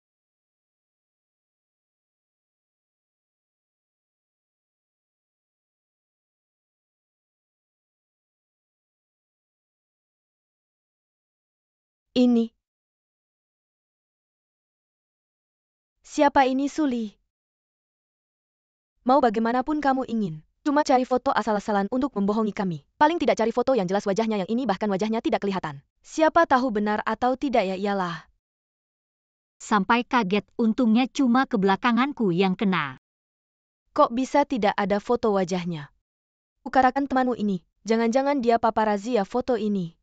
S2: Ini. Siapa ini, Suli? Mau bagaimanapun kamu ingin. Cuma cari foto asal-asalan untuk membohongi kami. Paling tidak cari foto yang jelas wajahnya, yang ini bahkan wajahnya tidak kelihatan. Siapa tahu benar atau tidak ya iyalah.
S1: Sampai kaget, untungnya cuma kebelakanganku yang kena.
S2: Kok bisa tidak ada foto wajahnya? Ukarakan temanmu ini. Jangan-jangan dia paparazi ya foto ini.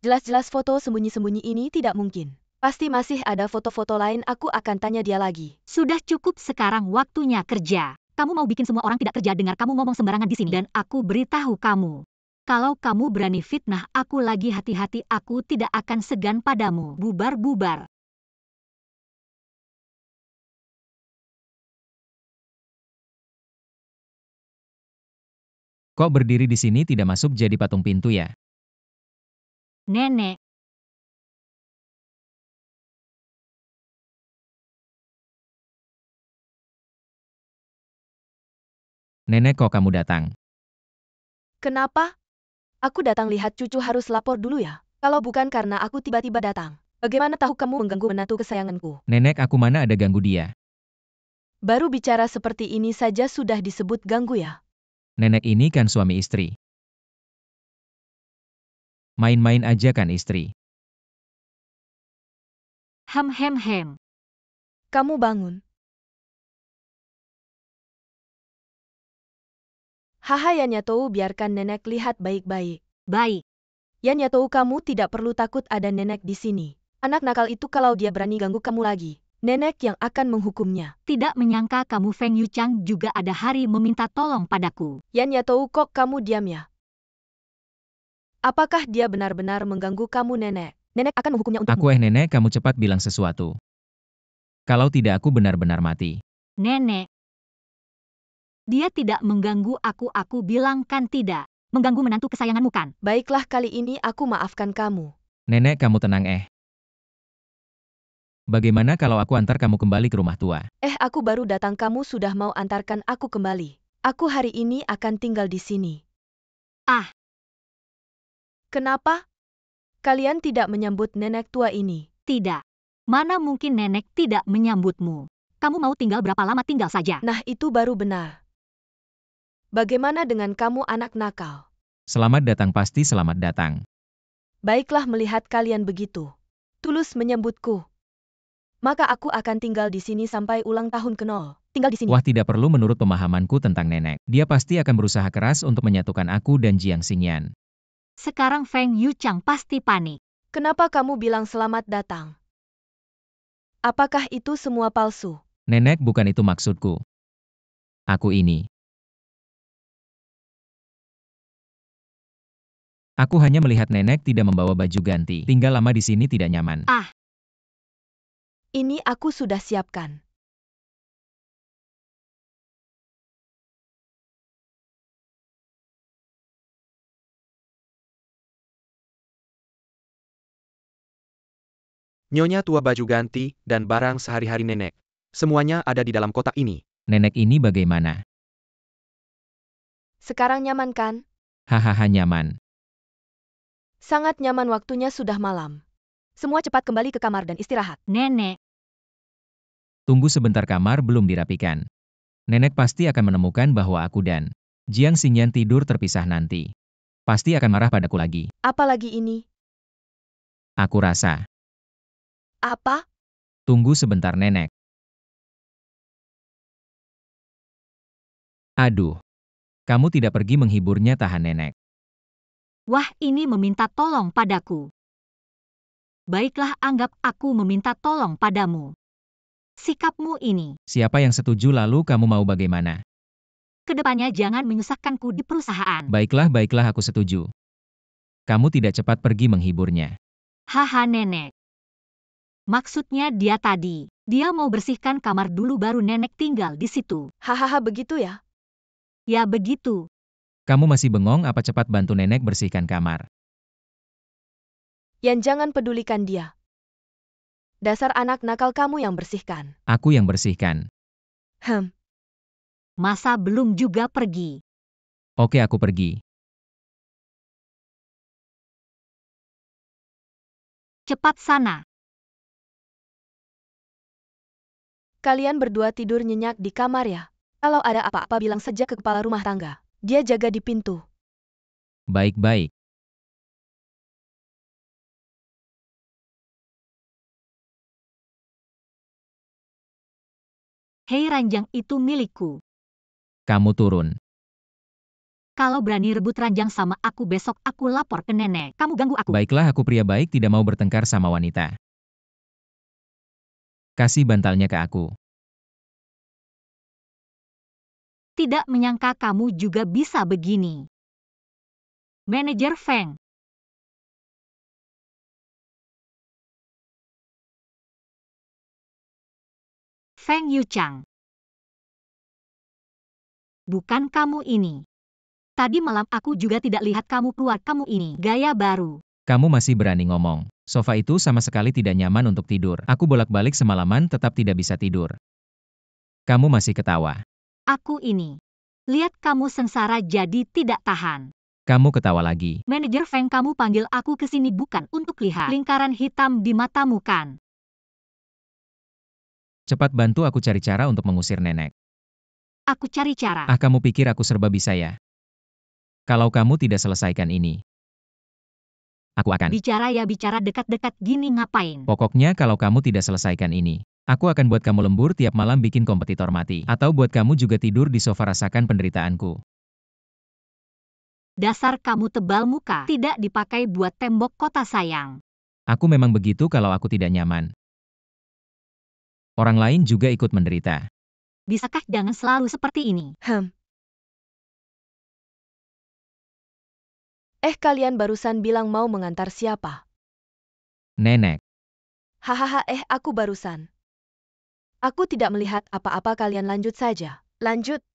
S2: Jelas-jelas foto sembunyi-sembunyi ini tidak mungkin. Pasti masih ada foto-foto lain, aku akan tanya dia lagi.
S1: Sudah cukup, sekarang waktunya kerja. Kamu mau bikin semua orang tidak kerja dengar kamu ngomong sembarangan di sini. Dan aku beritahu kamu. Kalau kamu berani fitnah aku lagi, hati-hati, aku tidak akan segan padamu. Bubar-bubar.
S3: Kok berdiri di sini tidak masuk jadi patung pintu ya?
S1: Nenek.
S3: Nenek, kok kamu datang?
S2: Kenapa? Aku datang lihat cucu, harus lapor dulu ya. Kalau bukan karena aku tiba-tiba datang. Bagaimana tahu kamu mengganggu menantu kesayanganku?
S3: Nenek, aku mana ada ganggu dia?
S2: Baru bicara seperti ini saja sudah disebut ganggu ya?
S3: Nenek ini kan suami istri. Main-main aja kan istri.
S1: Hem.
S2: Kamu bangun. Haha, ya Nyatou, biarkan nenek lihat baik-baik.
S1: Baik.
S2: Ya Nyatou, kamu tidak perlu takut, ada nenek di sini. Anak nakal itu kalau dia berani ganggu kamu lagi, nenek yang akan menghukumnya.
S1: Tidak menyangka kamu Feng Yuchang juga ada hari meminta tolong padaku.
S2: Ya Nyatou, kok kamu diam ya? Apakah dia benar-benar mengganggu kamu, nenek? Nenek akan menghukumnya untukmu.
S3: Nenek, kamu cepat bilang sesuatu. Kalau tidak aku benar-benar mati.
S1: Nenek. Dia tidak mengganggu aku bilang kan tidak. Mengganggu menantu kesayanganmu kan?
S2: Baiklah, kali ini aku maafkan kamu.
S3: Nenek, kamu tenang Bagaimana kalau aku antar kamu kembali ke rumah tua?
S2: Aku baru datang, kamu sudah mau antarkan aku kembali. Aku hari ini akan tinggal di sini.
S1: Ah.
S2: Kenapa? Kalian tidak menyambut nenek tua ini?
S1: Tidak. Mana mungkin nenek tidak menyambutmu. Kamu mau tinggal berapa lama, tinggal saja.
S2: Nah, itu baru benar. Bagaimana dengan kamu, anak nakal?
S3: Selamat datang, pasti selamat datang.
S2: Baiklah, melihat kalian begitu tulus menyambutku, maka aku akan tinggal di sini sampai ulang tahun ke-0. Tinggal di sini.
S3: Wah, tidak perlu menurut pemahamanku tentang nenek. Dia pasti akan berusaha keras untuk menyatukan aku dan Jiang Xingyan.
S1: Sekarang Feng Yuchang pasti panik.
S2: Kenapa kamu bilang selamat datang? Apakah itu semua palsu?
S3: Nenek, bukan itu maksudku. Aku ini. Aku hanya melihat nenek tidak membawa baju ganti. Tinggal lama di sini tidak nyaman.
S1: Ah.
S2: Ini aku sudah siapkan.
S4: Nyonya tua, baju ganti, dan barang sehari-hari nenek. Semuanya ada di dalam kotak ini.
S3: Nenek ini bagaimana?
S2: Sekarang nyaman kan?
S3: Hahaha, nyaman.
S2: Sangat nyaman, waktunya sudah malam. Semua cepat kembali ke kamar dan istirahat.
S1: Nenek,
S3: Tunggu sebentar, kamar belum dirapikan. Nenek pasti akan menemukan bahwa aku dan Jiang Xingyan tidur terpisah nanti. Pasti akan marah padaku lagi.
S2: Apalagi ini?
S3: Aku rasa.
S2: Apa?
S3: Tunggu sebentar, Nenek. Aduh. Kamu tidak pergi menghiburnya, tahan, Nenek.
S1: wah ini meminta tolong padaku. Baiklah, anggap aku meminta tolong padamu. Sikapmu ini,
S3: Siapa yang setuju, lalu kamu mau bagaimana?
S1: kedepannya jangan menyusahkanku di perusahaan.
S3: Baiklah, baiklah, aku setuju. Kamu tidak cepat pergi menghiburnya.
S1: Haha nenek. Maksudnya dia tadi, dia mau bersihkan kamar dulu baru nenek tinggal di situ.
S2: Hahaha, begitu ya?
S1: Ya begitu.
S3: Kamu masih bengong, apa? Cepat bantu nenek bersihkan kamar.
S2: Yan, jangan pedulikan dia. Dasar anak nakal, kamu yang bersihkan.
S3: Aku yang bersihkan.
S1: Masa belum juga pergi?
S3: Oke, aku pergi.
S1: Cepat sana.
S2: Kalian berdua tidur nyenyak di kamar ya? Kalau ada apa-apa bilang saja ke kepala rumah tangga. Dia jaga di pintu.
S3: Baik-baik.
S1: Hei, ranjang itu milikku.
S3: Kamu turun.
S1: Kalau berani rebut ranjang sama aku besok aku lapor ke nenek. Kamu ganggu aku.
S3: Baiklah, aku pria baik, tidak mau bertengkar sama wanita. Kasih bantalnya ke aku.
S1: Tidak menyangka kamu juga bisa begini. Manajer Feng. Feng Yuchang. Bukan kamu ini. Tadi malam aku juga tidak lihat kamu keluar. Kamu ini gaya baru.
S3: Kamu masih berani ngomong. Sofa itu sama sekali tidak nyaman untuk tidur. Aku bolak-balik semalaman tetap tidak bisa tidur. Kamu masih ketawa.
S1: Aku ini. Lihat kamu sengsara jadi tidak tahan.
S3: Kamu ketawa lagi.
S1: Manajer Feng, kamu panggil aku ke sini bukan untuk lihat lingkaran hitam di matamu kan?
S3: Cepat bantu aku cari cara untuk mengusir nenek.
S1: Aku cari cara.
S3: Ah, kamu pikir aku serba bisa ya? Kalau kamu tidak selesaikan ini, aku akan.
S1: Bicara ya bicara, dekat-dekat gini ngapain?
S3: Pokoknya kalau kamu tidak selesaikan ini, aku akan buat kamu lembur tiap malam, bikin kompetitor mati. Atau buat kamu juga tidur di sofa, rasakan penderitaanku.
S1: Dasar kamu tebal muka, tidak dipakai buat tembok kota sayang.
S3: Aku memang begitu kalau aku tidak nyaman. Orang lain juga ikut menderita.
S1: Bisakah jangan selalu seperti ini?
S2: Kalian barusan bilang mau mengantar siapa?
S3: Nenek.
S2: Hahaha, aku barusan. Aku tidak melihat apa-apa, kalian lanjut saja. Lanjut.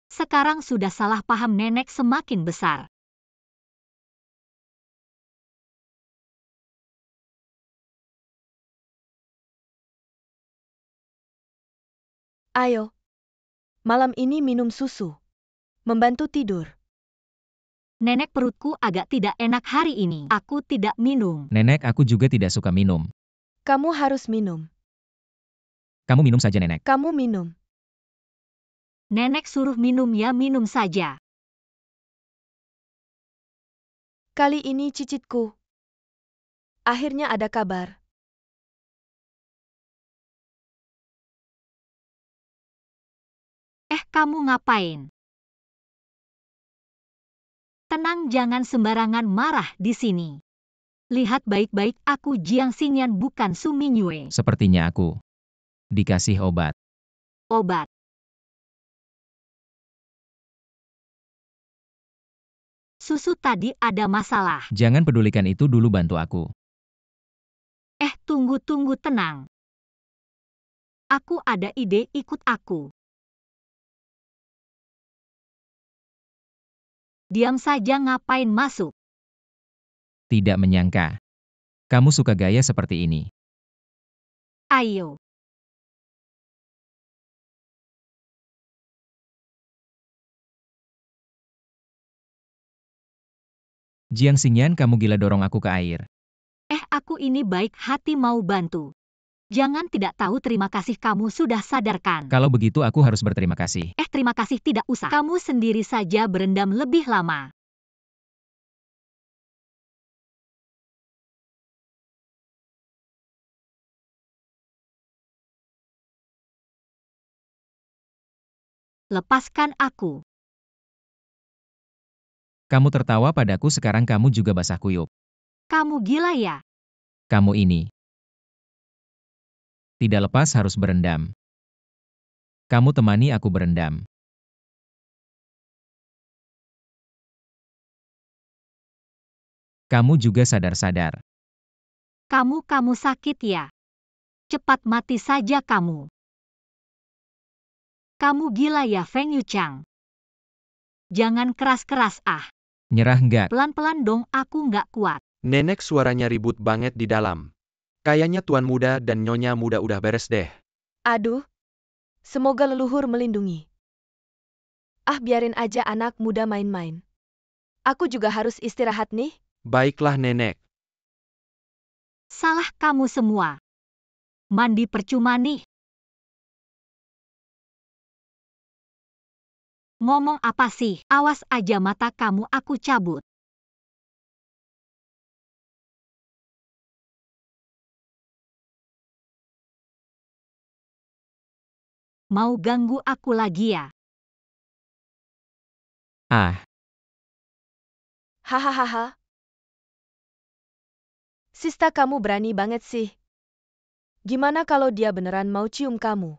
S1: Sekarang sudah salah paham, nenek semakin besar.
S2: Ayo. Malam ini minum susu. Membantu tidur.
S1: Nenek, perutku agak tidak enak hari ini. Aku tidak minum.
S3: Nenek, aku juga tidak suka minum.
S2: Kamu harus minum.
S3: Kamu minum saja, Nenek.
S2: Kamu minum.
S1: Nenek suruh minum ya, minum saja.
S2: Kali ini cicitku. Akhirnya ada kabar.
S1: Kamu ngapain? Tenang, jangan sembarangan marah di sini. Lihat baik-baik, aku Jiang Xingyan bukan Su Mingyue.
S3: Sepertinya aku dikasih obat.
S1: Obat. Susu tadi ada masalah.
S3: Jangan pedulikan itu dulu, bantu aku.
S1: Tunggu, tenang. Aku ada ide, ikut aku. Diam saja, ngapain masuk?
S3: Tidak menyangka. Kamu suka gaya seperti ini.
S1: Ayo.
S3: Jiang Xingyan, kamu gila dorong aku ke air.
S1: Aku ini baik hati mau bantu. Jangan tidak tahu terima kasih kamu sudah sadarkan.
S3: Kalau begitu aku harus berterima kasih.
S1: Terima kasih tidak usah. Kamu sendiri saja berendam lebih lama. Lepaskan aku.
S3: Kamu tertawa padaku, sekarang kamu juga basah kuyup.
S1: Kamu gila ya?
S3: Kamu ini tidak lepas harus berendam. Kamu temani aku berendam. Kamu juga sadar-sadar.
S1: Kamu sakit ya? Cepat mati saja kamu. Kamu gila ya Feng Yuchang? Jangan keras-keras
S3: Nyerah enggak?
S1: Pelan-pelan dong, aku nggak kuat.
S4: Nenek suaranya ribut banget di dalam. Kayaknya tuan muda dan nyonya muda udah beres deh.
S2: Aduh, semoga leluhur melindungi. Biarin aja anak muda main-main. Aku juga harus istirahat nih.
S4: Baiklah nenek.
S1: Salah kamu semua. Mandi percuma nih. Ngomong apa sih? Awas aja mata kamu aku cabut. Mau ganggu aku lagi ya?
S2: Hahaha. Sista, kamu berani banget sih. Gimana kalau dia beneran mau cium kamu?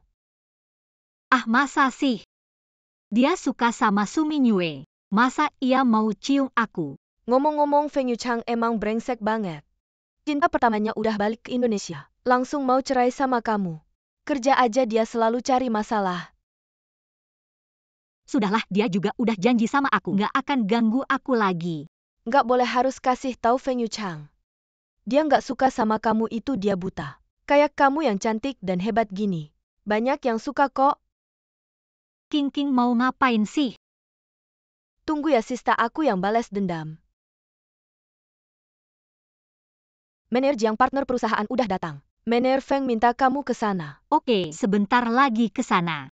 S1: Masa sih? Dia suka sama Sumi Nyue. Masa ia mau cium aku?
S2: Ngomong-ngomong, Feng Yuchang emang brengsek banget. Cinta pertamanya udah balik ke Indonesia. Langsung mau cerai sama kamu. Kerja aja dia selalu cari masalah.
S1: Sudahlah, dia juga udah janji sama aku nggak akan ganggu aku lagi.
S2: Nggak boleh, harus kasih tahu Feng Yuchang. Dia nggak suka sama kamu itu, dia buta. Kayak kamu yang cantik dan hebat gini. Banyak yang suka kok.
S1: King mau ngapain sih?
S2: Tunggu ya sista, aku yang balas dendam. Manajer Jiang, partner perusahaan udah datang. Manajer Feng minta kamu ke sana.
S1: Oke, sebentar lagi ke sana.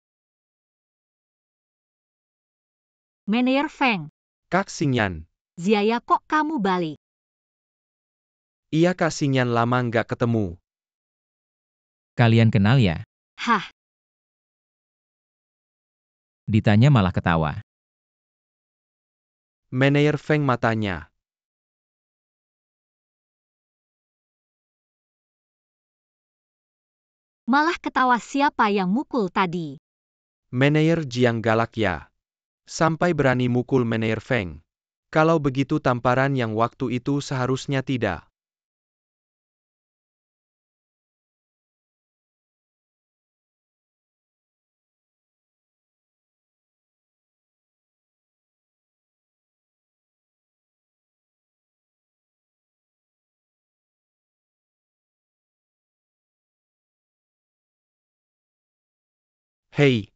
S1: Manajer Feng.
S4: Kak Xingyan.
S1: Ziaya, kok kamu balik?
S4: Iya Kak Xingyan, lama nggak ketemu.
S3: Kalian kenal ya?
S1: Hah,
S3: Ditanya malah ketawa.
S4: Manajer Feng matanya.
S1: malah ketawa, siapa yang mukul tadi?
S4: Manajer Jiang galak ya. Sampai berani mukul Manajer Feng. Kalau begitu tamparan yang waktu itu seharusnya tidak. Hei.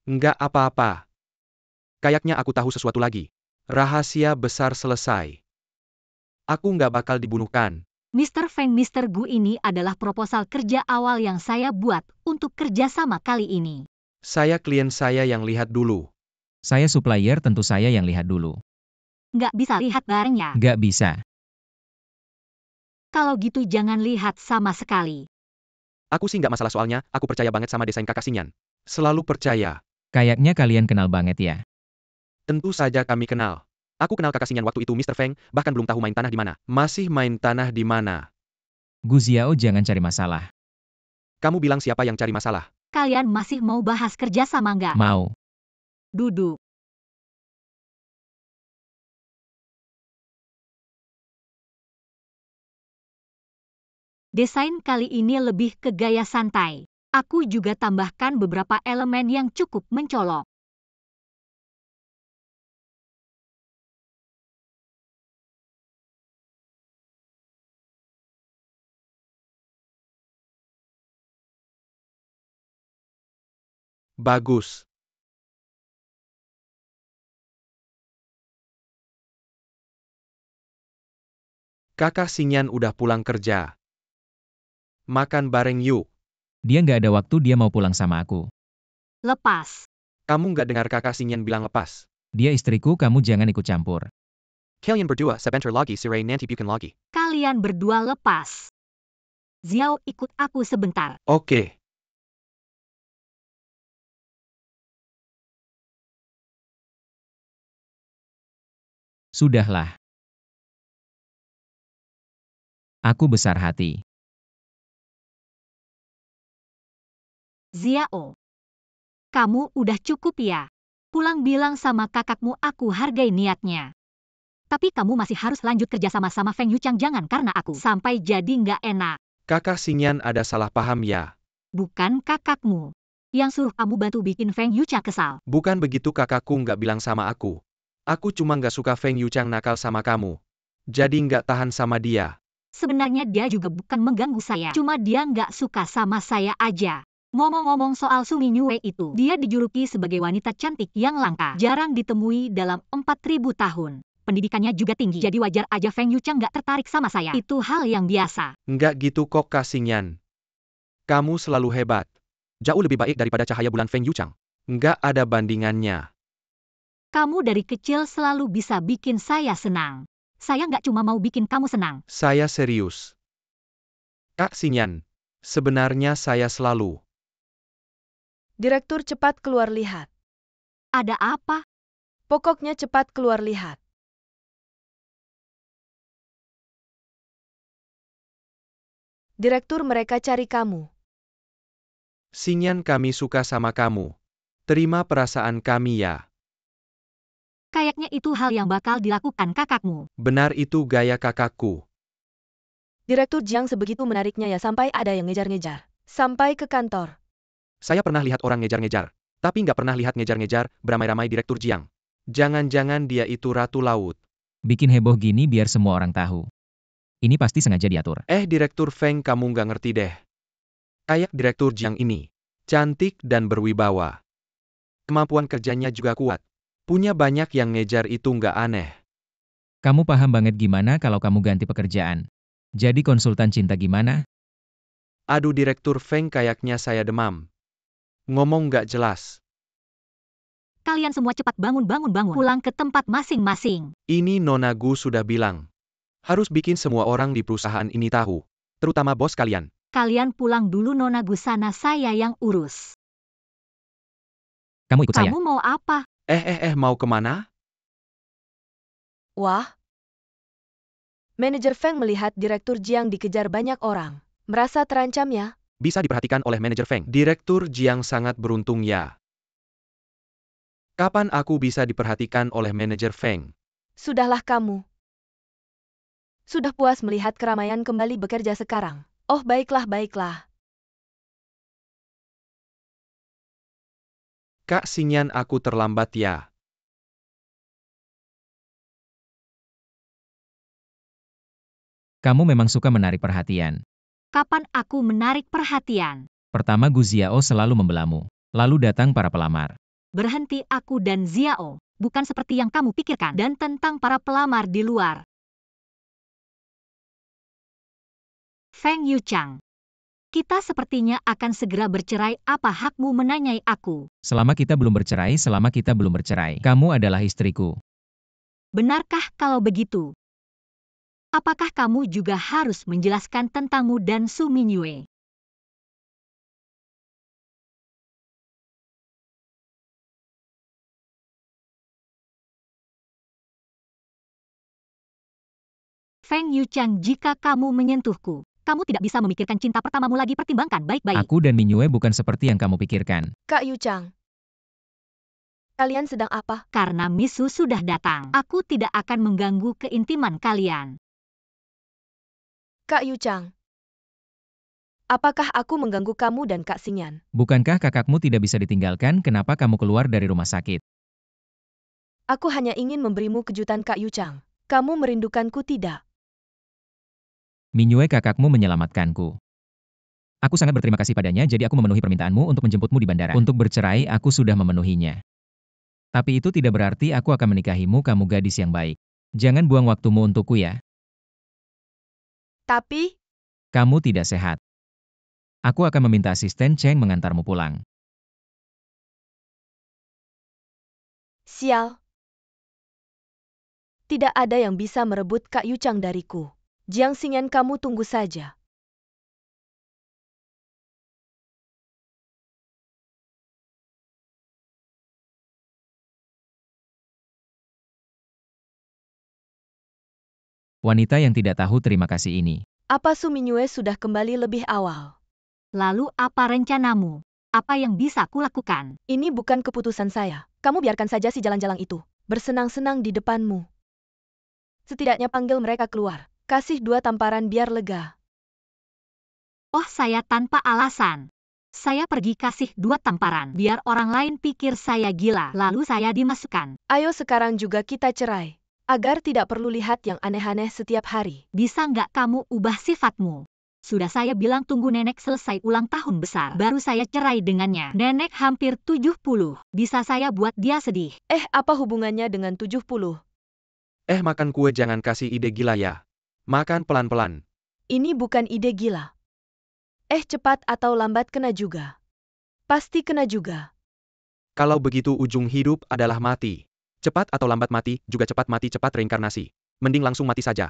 S4: Nggak apa-apa. Kayaknya aku tahu sesuatu lagi. Rahasia besar selesai. Aku nggak bakal dibunuhkan.
S1: Mr. Feng, Mr. Gu, ini adalah proposal kerja awal yang saya buat untuk kerjasama kali ini.
S4: Saya klien saya yang lihat dulu.
S3: Saya supplier, tentu saya yang lihat dulu.
S1: Nggak bisa lihat barengnya.
S3: Nggak bisa.
S1: Kalau gitu jangan lihat sama sekali.
S4: Aku sih nggak masalah, soalnya aku percaya banget sama desain Kakak Xingyan. Selalu percaya.
S3: Kayaknya kalian kenal banget ya.
S4: Tentu saja kami kenal. Aku kenal Kakak Xingyan waktu itu Mr. Feng, bahkan belum tahu main tanah di mana. Masih main tanah di mana?
S3: Gu Xiao, jangan cari masalah.
S4: Kamu bilang siapa yang cari masalah?
S1: Kalian masih mau bahas kerjasama nggak?
S3: Mau.
S1: Duduk. Desain kali ini lebih ke gaya santai. Aku juga tambahkan beberapa elemen yang cukup mencolok.
S4: Bagus. Kakak Xingyan udah pulang kerja. Makan bareng yuk.
S3: Dia nggak ada waktu, dia mau pulang sama aku.
S1: Lepas.
S4: Kamu nggak dengar kakak Xingyan bilang lepas?
S3: Dia istriku, kamu jangan ikut campur.
S4: Kalian berdua sebentar lagi sirai nanti bukan lagi.
S1: Kalian berdua lepas. Xiao, ikut aku sebentar.
S4: Oke.
S3: Sudahlah. Aku besar hati.
S1: Xiao. Kamu udah cukup ya. Pulang bilang sama kakakmu aku hargai niatnya. Tapi kamu masih harus lanjut kerja sama Feng Yuchang, jangan karena aku sampai jadi nggak enak.
S4: Kakak Xingyan ada salah paham ya.
S1: Bukan kakakmu yang suruh kamu bantu bikin Feng Yuchang kesal.
S4: Bukan begitu, kakakku nggak bilang sama aku. Aku cuma nggak suka Feng Yuchang nakal sama kamu. Jadi nggak tahan sama dia.
S1: Sebenarnya dia juga bukan mengganggu saya. Cuma dia nggak suka sama saya aja. Ngomong-ngomong soal Su Mingyue itu, dia dijuluki sebagai wanita cantik yang langka. Jarang ditemui dalam 4.000 tahun. Pendidikannya juga tinggi. Jadi wajar aja Feng Yuchang nggak tertarik sama saya. Itu hal yang biasa.
S4: Nggak gitu kok, Kak Xingyan. Kamu selalu hebat. Jauh lebih baik daripada cahaya bulan Feng Yuchang. Nggak ada bandingannya.
S1: Kamu dari kecil selalu bisa bikin saya senang. Saya nggak cuma mau bikin kamu senang.
S4: Saya serius. Kak Xingyan, sebenarnya saya selalu.
S2: Direktur cepat keluar lihat.
S1: Ada apa?
S2: Pokoknya cepat keluar lihat. Direktur, mereka cari kamu.
S4: Xingyan, kami suka sama kamu. Terima perasaan kami ya.
S1: Kayaknya itu hal yang bakal dilakukan kakakmu.
S4: Benar, itu gaya kakakku.
S2: Direktur Jiang sebegitu menariknya ya sampai ada yang ngejar-ngejar. Sampai ke kantor.
S4: Saya pernah lihat orang ngejar-ngejar. Tapi nggak pernah lihat ngejar-ngejar beramai-ramai Direktur Jiang. Jangan-jangan dia itu Ratu Laut.
S3: Bikin heboh gini biar semua orang tahu. Ini pasti sengaja diatur.
S4: Direktur Feng, kamu nggak ngerti deh. Kayak Direktur Jiang ini. Cantik dan berwibawa. Kemampuan kerjanya juga kuat. Punya banyak yang ngejar, itu nggak aneh.
S3: Kamu paham banget gimana kalau kamu ganti pekerjaan? Jadi konsultan cinta gimana?
S4: Aduh, Direktur Feng, kayaknya saya demam. Ngomong nggak jelas.
S1: Kalian semua cepat bangun. Pulang ke tempat masing-masing.
S4: Ini Nona Gu sudah bilang. Harus bikin semua orang di perusahaan ini tahu. Terutama bos kalian.
S1: Kalian pulang dulu, Nona Gu, sana saya yang urus.
S3: Kamu ikut saya.
S1: Kamu mau apa?
S4: Mau kemana?
S2: Wah. Manajer Feng melihat Direktur Jiang dikejar banyak orang. Merasa terancam ya?
S4: Bisa diperhatikan oleh manajer Feng. Direktur Jiang sangat beruntung ya. Kapan aku bisa diperhatikan oleh manajer Feng?
S2: Sudahlah kamu. Sudah puas melihat keramaian kembali bekerja sekarang. Oh, baiklah.
S4: Kak Xingyan, aku terlambat ya.
S3: Kamu memang suka menarik perhatian.
S1: Kapan aku menarik perhatian?
S3: Pertama Gu Xiao selalu membelamu. Lalu datang para pelamar.
S1: Berhenti, aku dan Xiao. Bukan seperti yang kamu pikirkan. Dan tentang para pelamar di luar. Feng Yuchang. Kita sepertinya akan segera bercerai. Apa hakmu menanyai aku?
S3: Selama kita belum bercerai, kamu adalah istriku.
S1: Benarkah kalau begitu? Apakah kamu juga harus menjelaskan tentangmu dan Su Mingyue? Feng Yuchang, jika kamu menyentuhku, kamu tidak bisa memikirkan cinta pertamamu lagi. Pertimbangkan baik-baik.
S3: Aku dan Mingyue bukan seperti yang kamu pikirkan.
S2: Kak Yuchang. Kalian sedang apa?
S1: Karena Misu sudah datang, aku tidak akan mengganggu keintiman kalian.
S2: Kak Yuchang. Apakah aku mengganggu kamu dan Kak Xingyan?
S3: Bukankah kakakmu tidak bisa ditinggalkan? Kenapa kamu keluar dari rumah sakit?
S2: Aku hanya ingin memberimu kejutan, Kak Yuchang. Kamu merindukanku tidak?
S3: Mingyue, kakakmu menyelamatkanku. Aku sangat berterima kasih padanya jadi aku memenuhi permintaanmu untuk menjemputmu di bandara. Untuk bercerai aku sudah memenuhinya. Tapi itu tidak berarti aku akan menikahimu, kamu gadis yang baik. Jangan buang waktumu untukku ya.
S2: Tapi,
S3: Kamu tidak sehat. Aku akan meminta asisten Cheng mengantarmu pulang.
S2: sial. Tidak ada yang bisa merebut Kak Yuchang dariku. Jiang Xingyan, kamu tunggu saja.
S3: Wanita yang tidak tahu terima kasih ini.
S2: Apa Su Mingyue sudah kembali lebih awal?
S1: Lalu apa rencanamu? Apa yang bisa kulakukan?
S2: Ini bukan keputusan saya. Kamu biarkan saja si jalan-jalan itu bersenang-senang di depanmu. Setidaknya panggil mereka keluar. Kasih 2 tamparan biar lega.
S1: Oh, saya tanpa alasan. Saya pergi kasih 2 tamparan biar orang lain pikir saya gila, lalu saya dimasukkan.
S2: Ayo sekarang juga kita cerai. Agar tidak perlu lihat yang aneh-aneh setiap hari.
S1: Bisa nggak kamu ubah sifatmu? Sudah saya bilang tunggu nenek selesai ulang tahun besar, baru saya cerai dengannya. Nenek hampir 70, bisa saya buat dia sedih.
S2: Apa hubungannya dengan 70?
S4: Makan kue jangan kasih ide gila ya. Makan pelan-pelan.
S2: Ini bukan ide gila. Cepat atau lambat kena juga. Pasti kena juga.
S4: Kalau begitu ujung hidup adalah mati. Cepat atau lambat mati, juga cepat mati cepat reinkarnasi. Mending langsung mati saja.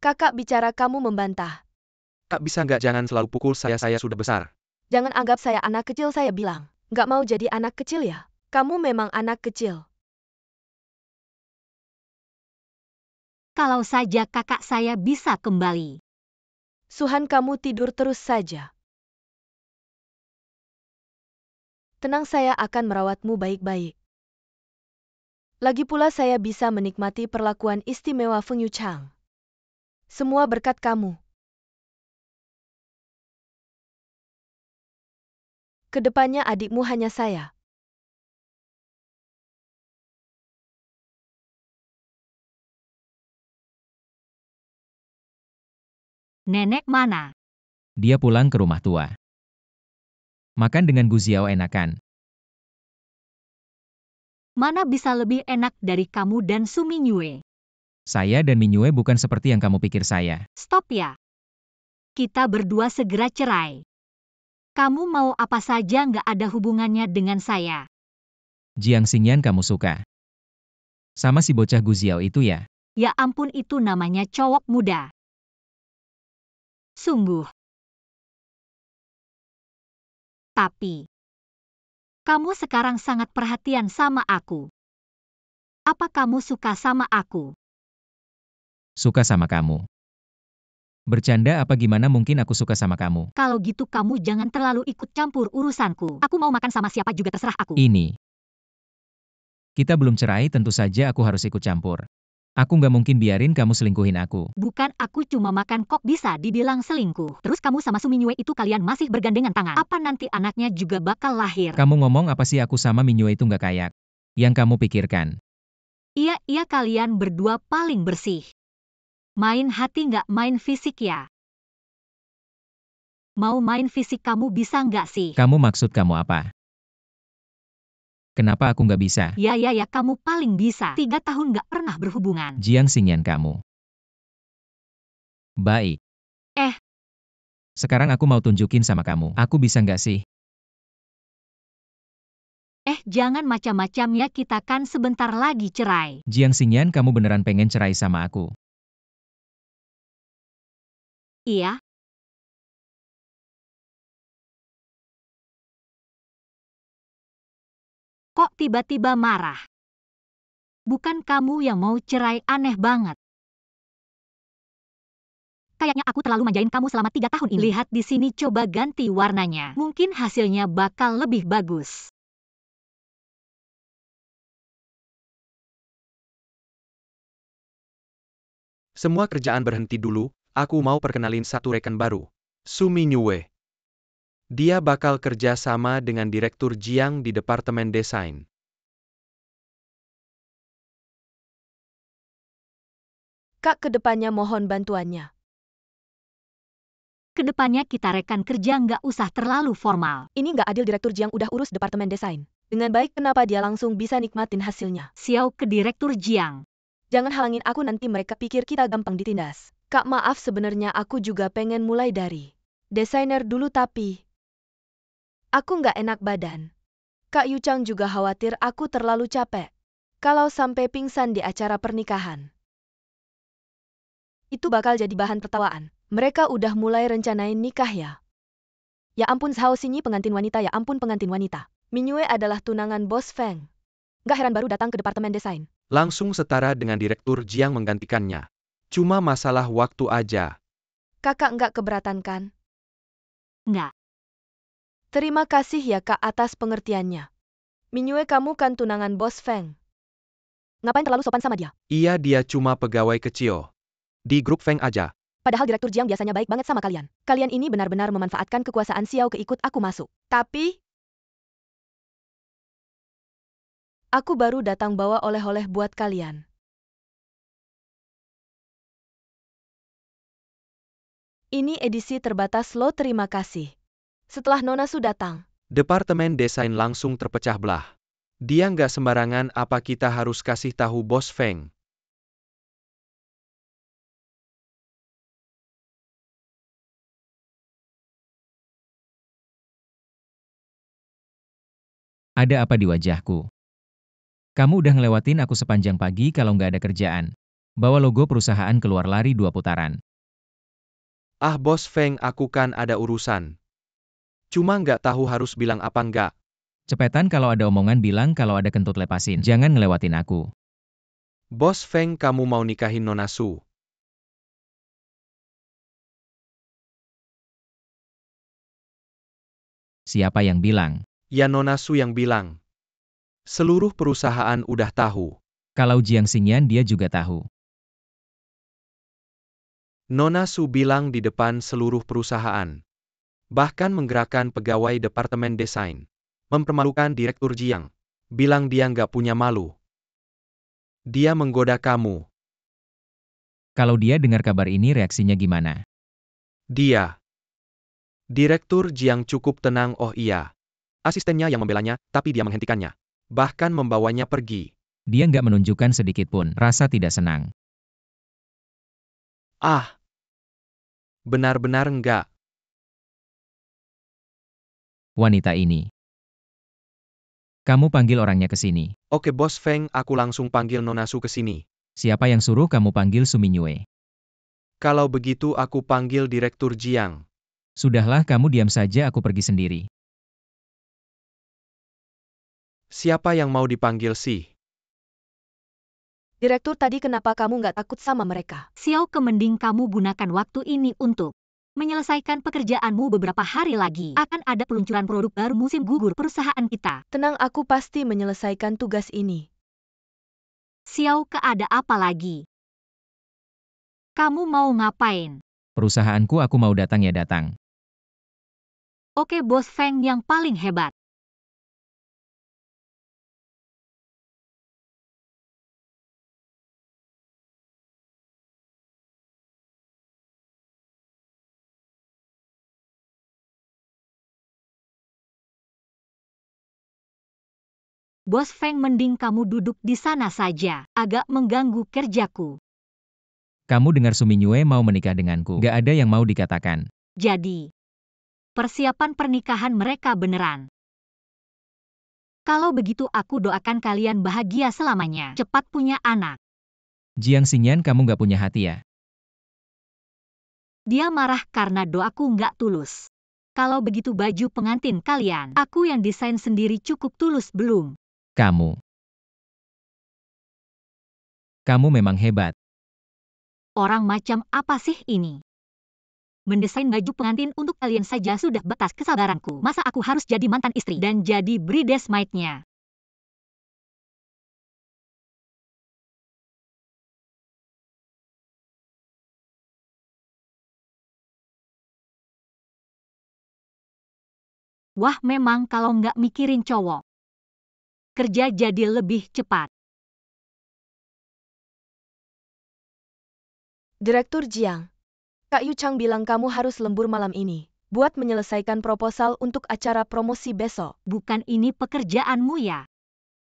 S2: Kakak bicara kamu membantah.
S4: Kak bisa nggak jangan selalu pukul saya sudah besar.
S2: Jangan anggap saya anak kecil, saya bilang. Nggak mau jadi anak kecil ya? Kamu memang anak kecil.
S1: Kalau saja kakak saya bisa kembali.
S2: Suhan, kamu tidur terus saja. Tenang, saya akan merawatmu baik-baik. Lagi pula saya bisa menikmati perlakuan istimewa Feng Yuchang. Semua berkat kamu. Kedepannya adikmu hanya saya.
S1: Nenek mana?
S3: Dia pulang ke rumah tua. Makan dengan Gu Xiao enakan.
S1: Mana bisa lebih enak dari kamu dan Su Mingyue?
S3: Saya dan Mingyue bukan seperti yang kamu pikir saya.
S1: Stop ya. Kita berdua segera cerai. Kamu mau apa saja nggak ada hubungannya dengan saya.
S3: Jiang Xingyan kamu suka. Sama si bocah Gu Xiao itu ya?
S1: Ya ampun, itu namanya cowok muda. Sungguh. Tapi, kamu sekarang sangat perhatian sama aku. Apa kamu suka sama aku?
S3: Suka sama kamu. Bercanda apa gimana mungkin aku suka sama kamu?
S1: Kalau gitu kamu jangan terlalu ikut campur urusanku. Aku mau makan sama siapa juga terserah aku.
S3: Ini. Kita belum cerai, tentu saja aku harus ikut campur. Aku nggak mungkin biarin kamu selingkuhin aku.
S1: Bukan, aku cuma makan kok bisa dibilang selingkuh. Terus kamu sama Su Mingyue itu kalian masih bergandengan tangan. Apa nanti anaknya juga bakal lahir?
S3: Kamu ngomong apa sih, aku sama Mingyue itu nggak kayak yang kamu pikirkan?
S1: Iya, kalian berdua paling bersih. Main hati nggak main fisik ya? Mau main fisik kamu bisa nggak sih?
S3: Kamu maksud kamu apa? Kenapa aku nggak bisa?
S1: Ya, kamu paling bisa. 3 tahun nggak pernah berhubungan.
S3: Jiang Xingyan kamu. Baik. Sekarang aku mau tunjukin sama kamu. Aku bisa nggak sih?
S1: Jangan macam-macam ya, kita kan sebentar lagi cerai.
S3: Jiang Xingyan, kamu beneran pengen cerai sama aku?
S1: Iya. Kok tiba-tiba marah? Bukan kamu yang mau cerai, aneh banget. Kayaknya aku terlalu manjain kamu selama 3 tahun ini. Lihat di sini, coba ganti warnanya. Mungkin hasilnya bakal lebih bagus.
S4: Semua kerjaan berhenti dulu, aku mau perkenalin satu rekan baru. Su Mingyue. Dia bakal kerja sama dengan Direktur Jiang di Departemen Desain.
S2: Kak, kedepannya mohon bantuannya.
S1: Kedepannya kita rekan kerja nggak usah terlalu formal.
S2: Ini nggak adil, Direktur Jiang udah urus departemen desain. Dengan baik, kenapa dia langsung bisa nikmatin hasilnya?
S1: Xiao ke Direktur Jiang.
S2: Jangan halangin aku, nanti mereka pikir kita gampang ditindas. Kak, maaf, sebenarnya aku juga pengen mulai dari desainer dulu, tapi aku nggak enak badan. Kak Yuchang juga khawatir aku terlalu capek. Kalau sampai pingsan di acara pernikahan, itu bakal jadi bahan tertawaan. Mereka udah mulai rencanain nikah ya. Ya ampun, Zhao Xinyi pengantin wanita, ya ampun pengantin wanita. Mingyue adalah tunangan Bos Feng. Nggak heran baru datang ke departemen desain.
S4: Langsung setara dengan Direktur Jiang menggantikannya. Cuma masalah waktu aja.
S2: Kakak nggak keberatan kan?
S1: Nggak.
S2: Terima kasih ya Kak atas pengertiannya. Mingyue, kamu kan tunangan Bos Feng. Ngapain terlalu sopan sama dia?
S4: Iya, dia cuma pegawai kecil. Di grup Feng aja.
S2: Padahal Direktur Jiang biasanya baik banget sama kalian. Kalian ini benar-benar memanfaatkan kekuasaan Xiao ke ikut aku masuk. Tapi aku baru datang bawa oleh-oleh buat kalian. Ini edisi terbatas lo, terima kasih. Setelah Nona Su datang,
S4: Departemen desain langsung terpecah belah. Dia nggak sembarangan, apa kita harus kasih tahu Bos Feng?
S3: Ada apa di wajahku? Kamu udah ngelewatin aku sepanjang pagi kalau nggak ada kerjaan. Bawa logo perusahaan keluar lari 2 putaran.
S4: Ah Bos Feng, aku kan ada urusan. Cuma nggak tahu harus bilang apa nggak.
S3: Cepetan, kalau ada omongan bilang, kalau ada kentut lepasin. Jangan ngelewatin aku.
S4: Bos Feng, kamu mau nikahin Nona Su?
S3: Siapa yang bilang?
S4: Ya Nona Su yang bilang. Seluruh perusahaan udah tahu.
S3: Kalau Jiang Xingyan dia juga tahu.
S4: Nona Su bilang di depan seluruh perusahaan. Bahkan menggerakkan pegawai departemen desain. Mempermalukan Direktur Jiang. Bilang dia nggak punya malu. Dia menggoda kamu.
S3: Kalau dia dengar kabar ini reaksinya gimana?
S4: Dia. Direktur Jiang cukup tenang, oh iya. Asistennya yang membelanya, tapi dia menghentikannya. Bahkan membawanya pergi.
S3: Dia nggak menunjukkan sedikit pun rasa tidak senang.
S4: Ah. Benar-benar enggak.
S3: Wanita ini. Kamu panggil orangnya ke sini.
S4: Oke Bos Feng, aku langsung panggil Nona Su ke sini.
S3: Siapa yang suruh kamu panggil Su Mingyue?
S4: Kalau begitu aku panggil Direktur Jiang.
S3: Sudahlah, kamu diam saja, aku pergi sendiri.
S4: Siapa yang mau dipanggil sih?
S2: Direktur, tadi kenapa kamu nggak takut sama mereka?
S1: Xiao ke, mending kamu gunakan waktu ini untuk menyelesaikan pekerjaanmu. Beberapa hari lagi akan ada peluncuran produk baru musim gugur perusahaan kita.
S2: Tenang, aku pasti menyelesaikan tugas ini.
S1: Xiao ke, ada apa lagi? Kamu mau ngapain?
S3: Perusahaanku, aku mau datang ya datang.
S1: Oke Bos Feng yang paling hebat. Bos Feng, mending kamu duduk di sana saja. Agak mengganggu kerjaku.
S3: Kamu dengar Su Mingyue mau menikah denganku? Gak ada yang mau dikatakan.
S1: Jadi, persiapan pernikahan mereka beneran. Kalau begitu aku doakan kalian bahagia selamanya. Cepat punya anak.
S3: Jiang Xingyan, kamu gak punya hati ya?
S1: Dia marah karena doaku nggak tulus. Kalau begitu baju pengantin kalian, aku yang desain sendiri, cukup tulus belum?
S3: Kamu memang hebat.
S1: Orang macam apa sih ini? Mendesain baju pengantin untuk kalian saja sudah batas kesabaranku. Masa aku harus jadi mantan istri dan jadi bridesmaid-nya? Wah, memang kalau nggak mikirin cowok, kerja jadi lebih cepat.
S2: Direktur Jiang, Kak Yu Chang bilang kamu harus lembur malam ini, buat menyelesaikan proposal untuk acara promosi besok.
S1: Bukan ini pekerjaanmu ya?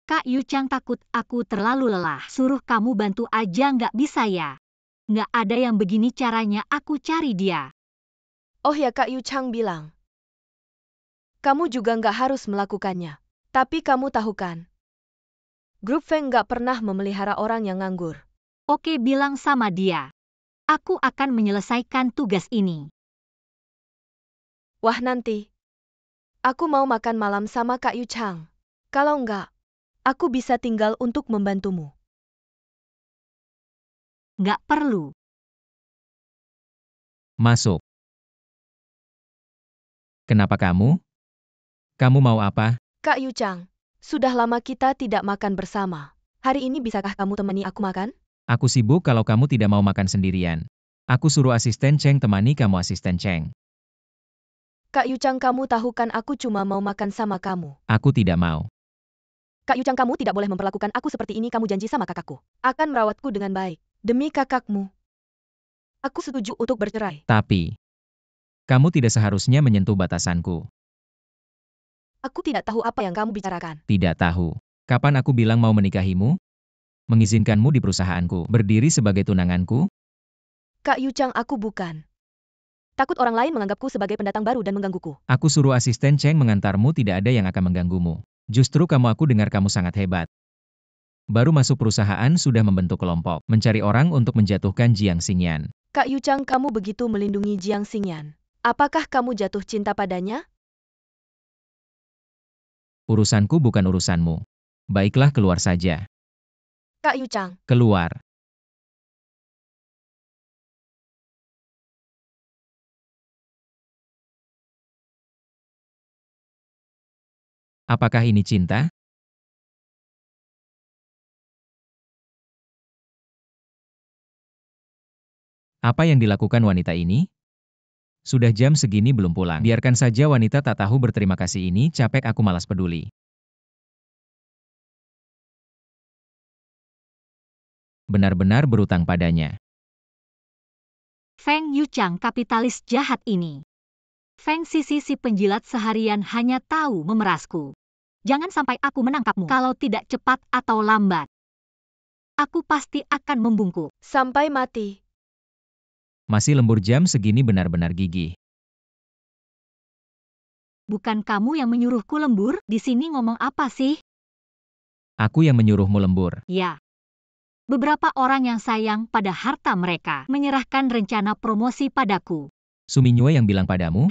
S1: Kak Yu Chang takut aku terlalu lelah. Suruh kamu bantu aja nggak bisa ya? Nggak ada yang begini caranya aku cari dia.
S2: Oh ya, Kak Yu Chang bilang. Kamu juga nggak harus melakukannya. Tapi kamu tahu kan? Grup Feng nggak pernah memelihara orang yang nganggur.
S1: Oke, bilang sama dia. Aku akan menyelesaikan tugas ini.
S2: Wah, nanti. Aku mau makan malam sama Kak Yu Chang. Kalau nggak, aku bisa tinggal untuk membantumu.
S1: Nggak perlu.
S3: Masuk. Kenapa kamu? Kamu mau apa?
S2: Kak Yu Chang, sudah lama kita tidak makan bersama. Hari ini bisakah kamu temani aku makan?
S3: Aku sibuk kalau kamu tidak mau makan sendirian. Aku suruh asisten Cheng temani kamu asisten Cheng.
S2: Kak Yu Chang, kamu tahu kan aku cuma mau makan sama kamu.
S3: Aku tidak mau.
S2: Kak Yu Chang, kamu tidak boleh memperlakukan aku seperti ini. Kamu janji sama kakakku. Akan merawatku dengan baik. Demi kakakmu. Aku setuju untuk bercerai.
S3: Tapi, kamu tidak seharusnya menyentuh batasanku.
S2: Aku tidak tahu apa yang kamu bicarakan.
S3: Tidak tahu. Kapan aku bilang mau menikahimu? Mengizinkanmu di perusahaanku, berdiri sebagai tunanganku?
S2: Kak Yu Chang, aku bukan. Takut orang lain menganggapku sebagai pendatang baru dan menggangguku.
S3: Aku suruh asisten Cheng mengantarmu, tidak ada yang akan mengganggumu. Justru aku dengar kamu sangat hebat. Baru masuk perusahaan sudah membentuk kelompok, mencari orang untuk menjatuhkan Jiang Xingyan.
S2: Kak Yu Chang, kamu begitu melindungi Jiang Xingyan. Apakah kamu jatuh cinta padanya?
S3: Urusanku bukan urusanmu. Baiklah, keluar saja.
S2: Kak Yu Chang,
S3: Keluar. Apakah ini cinta? Apa yang dilakukan wanita ini? Sudah jam segini belum pulang. Biarkan saja wanita tak tahu berterima kasih ini, capek aku, malas peduli. Benar-benar berutang padanya.
S1: Feng Yu Chang, kapitalis jahat ini. Feng Sisi si penjilat seharian hanya tahu memerasku. Jangan sampai aku menangkapmu kalau tidak cepat atau lambat. Aku pasti akan membungkuk.
S2: sampai mati.
S3: Masih lembur jam segini, benar-benar gigih.
S1: Bukan kamu yang menyuruhku lembur? Di sini ngomong apa sih?
S3: Aku yang menyuruhmu lembur.
S1: Ya. Beberapa orang yang sayang pada harta mereka menyerahkan rencana promosi padaku.
S3: Suminyue yang bilang padamu?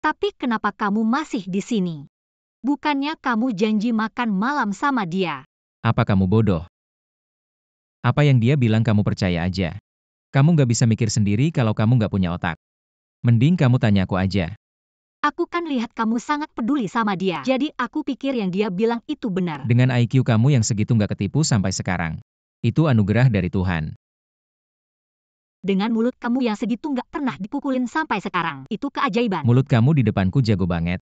S1: Tapi kenapa kamu masih di sini? Bukannya kamu janji makan malam sama dia?
S3: Apa kamu bodoh? Apa yang dia bilang kamu percaya aja. Kamu nggak bisa mikir sendiri kalau kamu nggak punya otak. Mending kamu tanya aku aja.
S1: Aku kan lihat kamu sangat peduli sama dia. Jadi aku pikir yang dia bilang itu benar.
S3: Dengan IQ kamu yang segitu nggak ketipu sampai sekarang. Itu anugerah dari Tuhan.
S1: Dengan mulut kamu yang segitu nggak pernah dipukulin sampai sekarang. Itu keajaiban.
S3: Mulut kamu di depanku jago banget.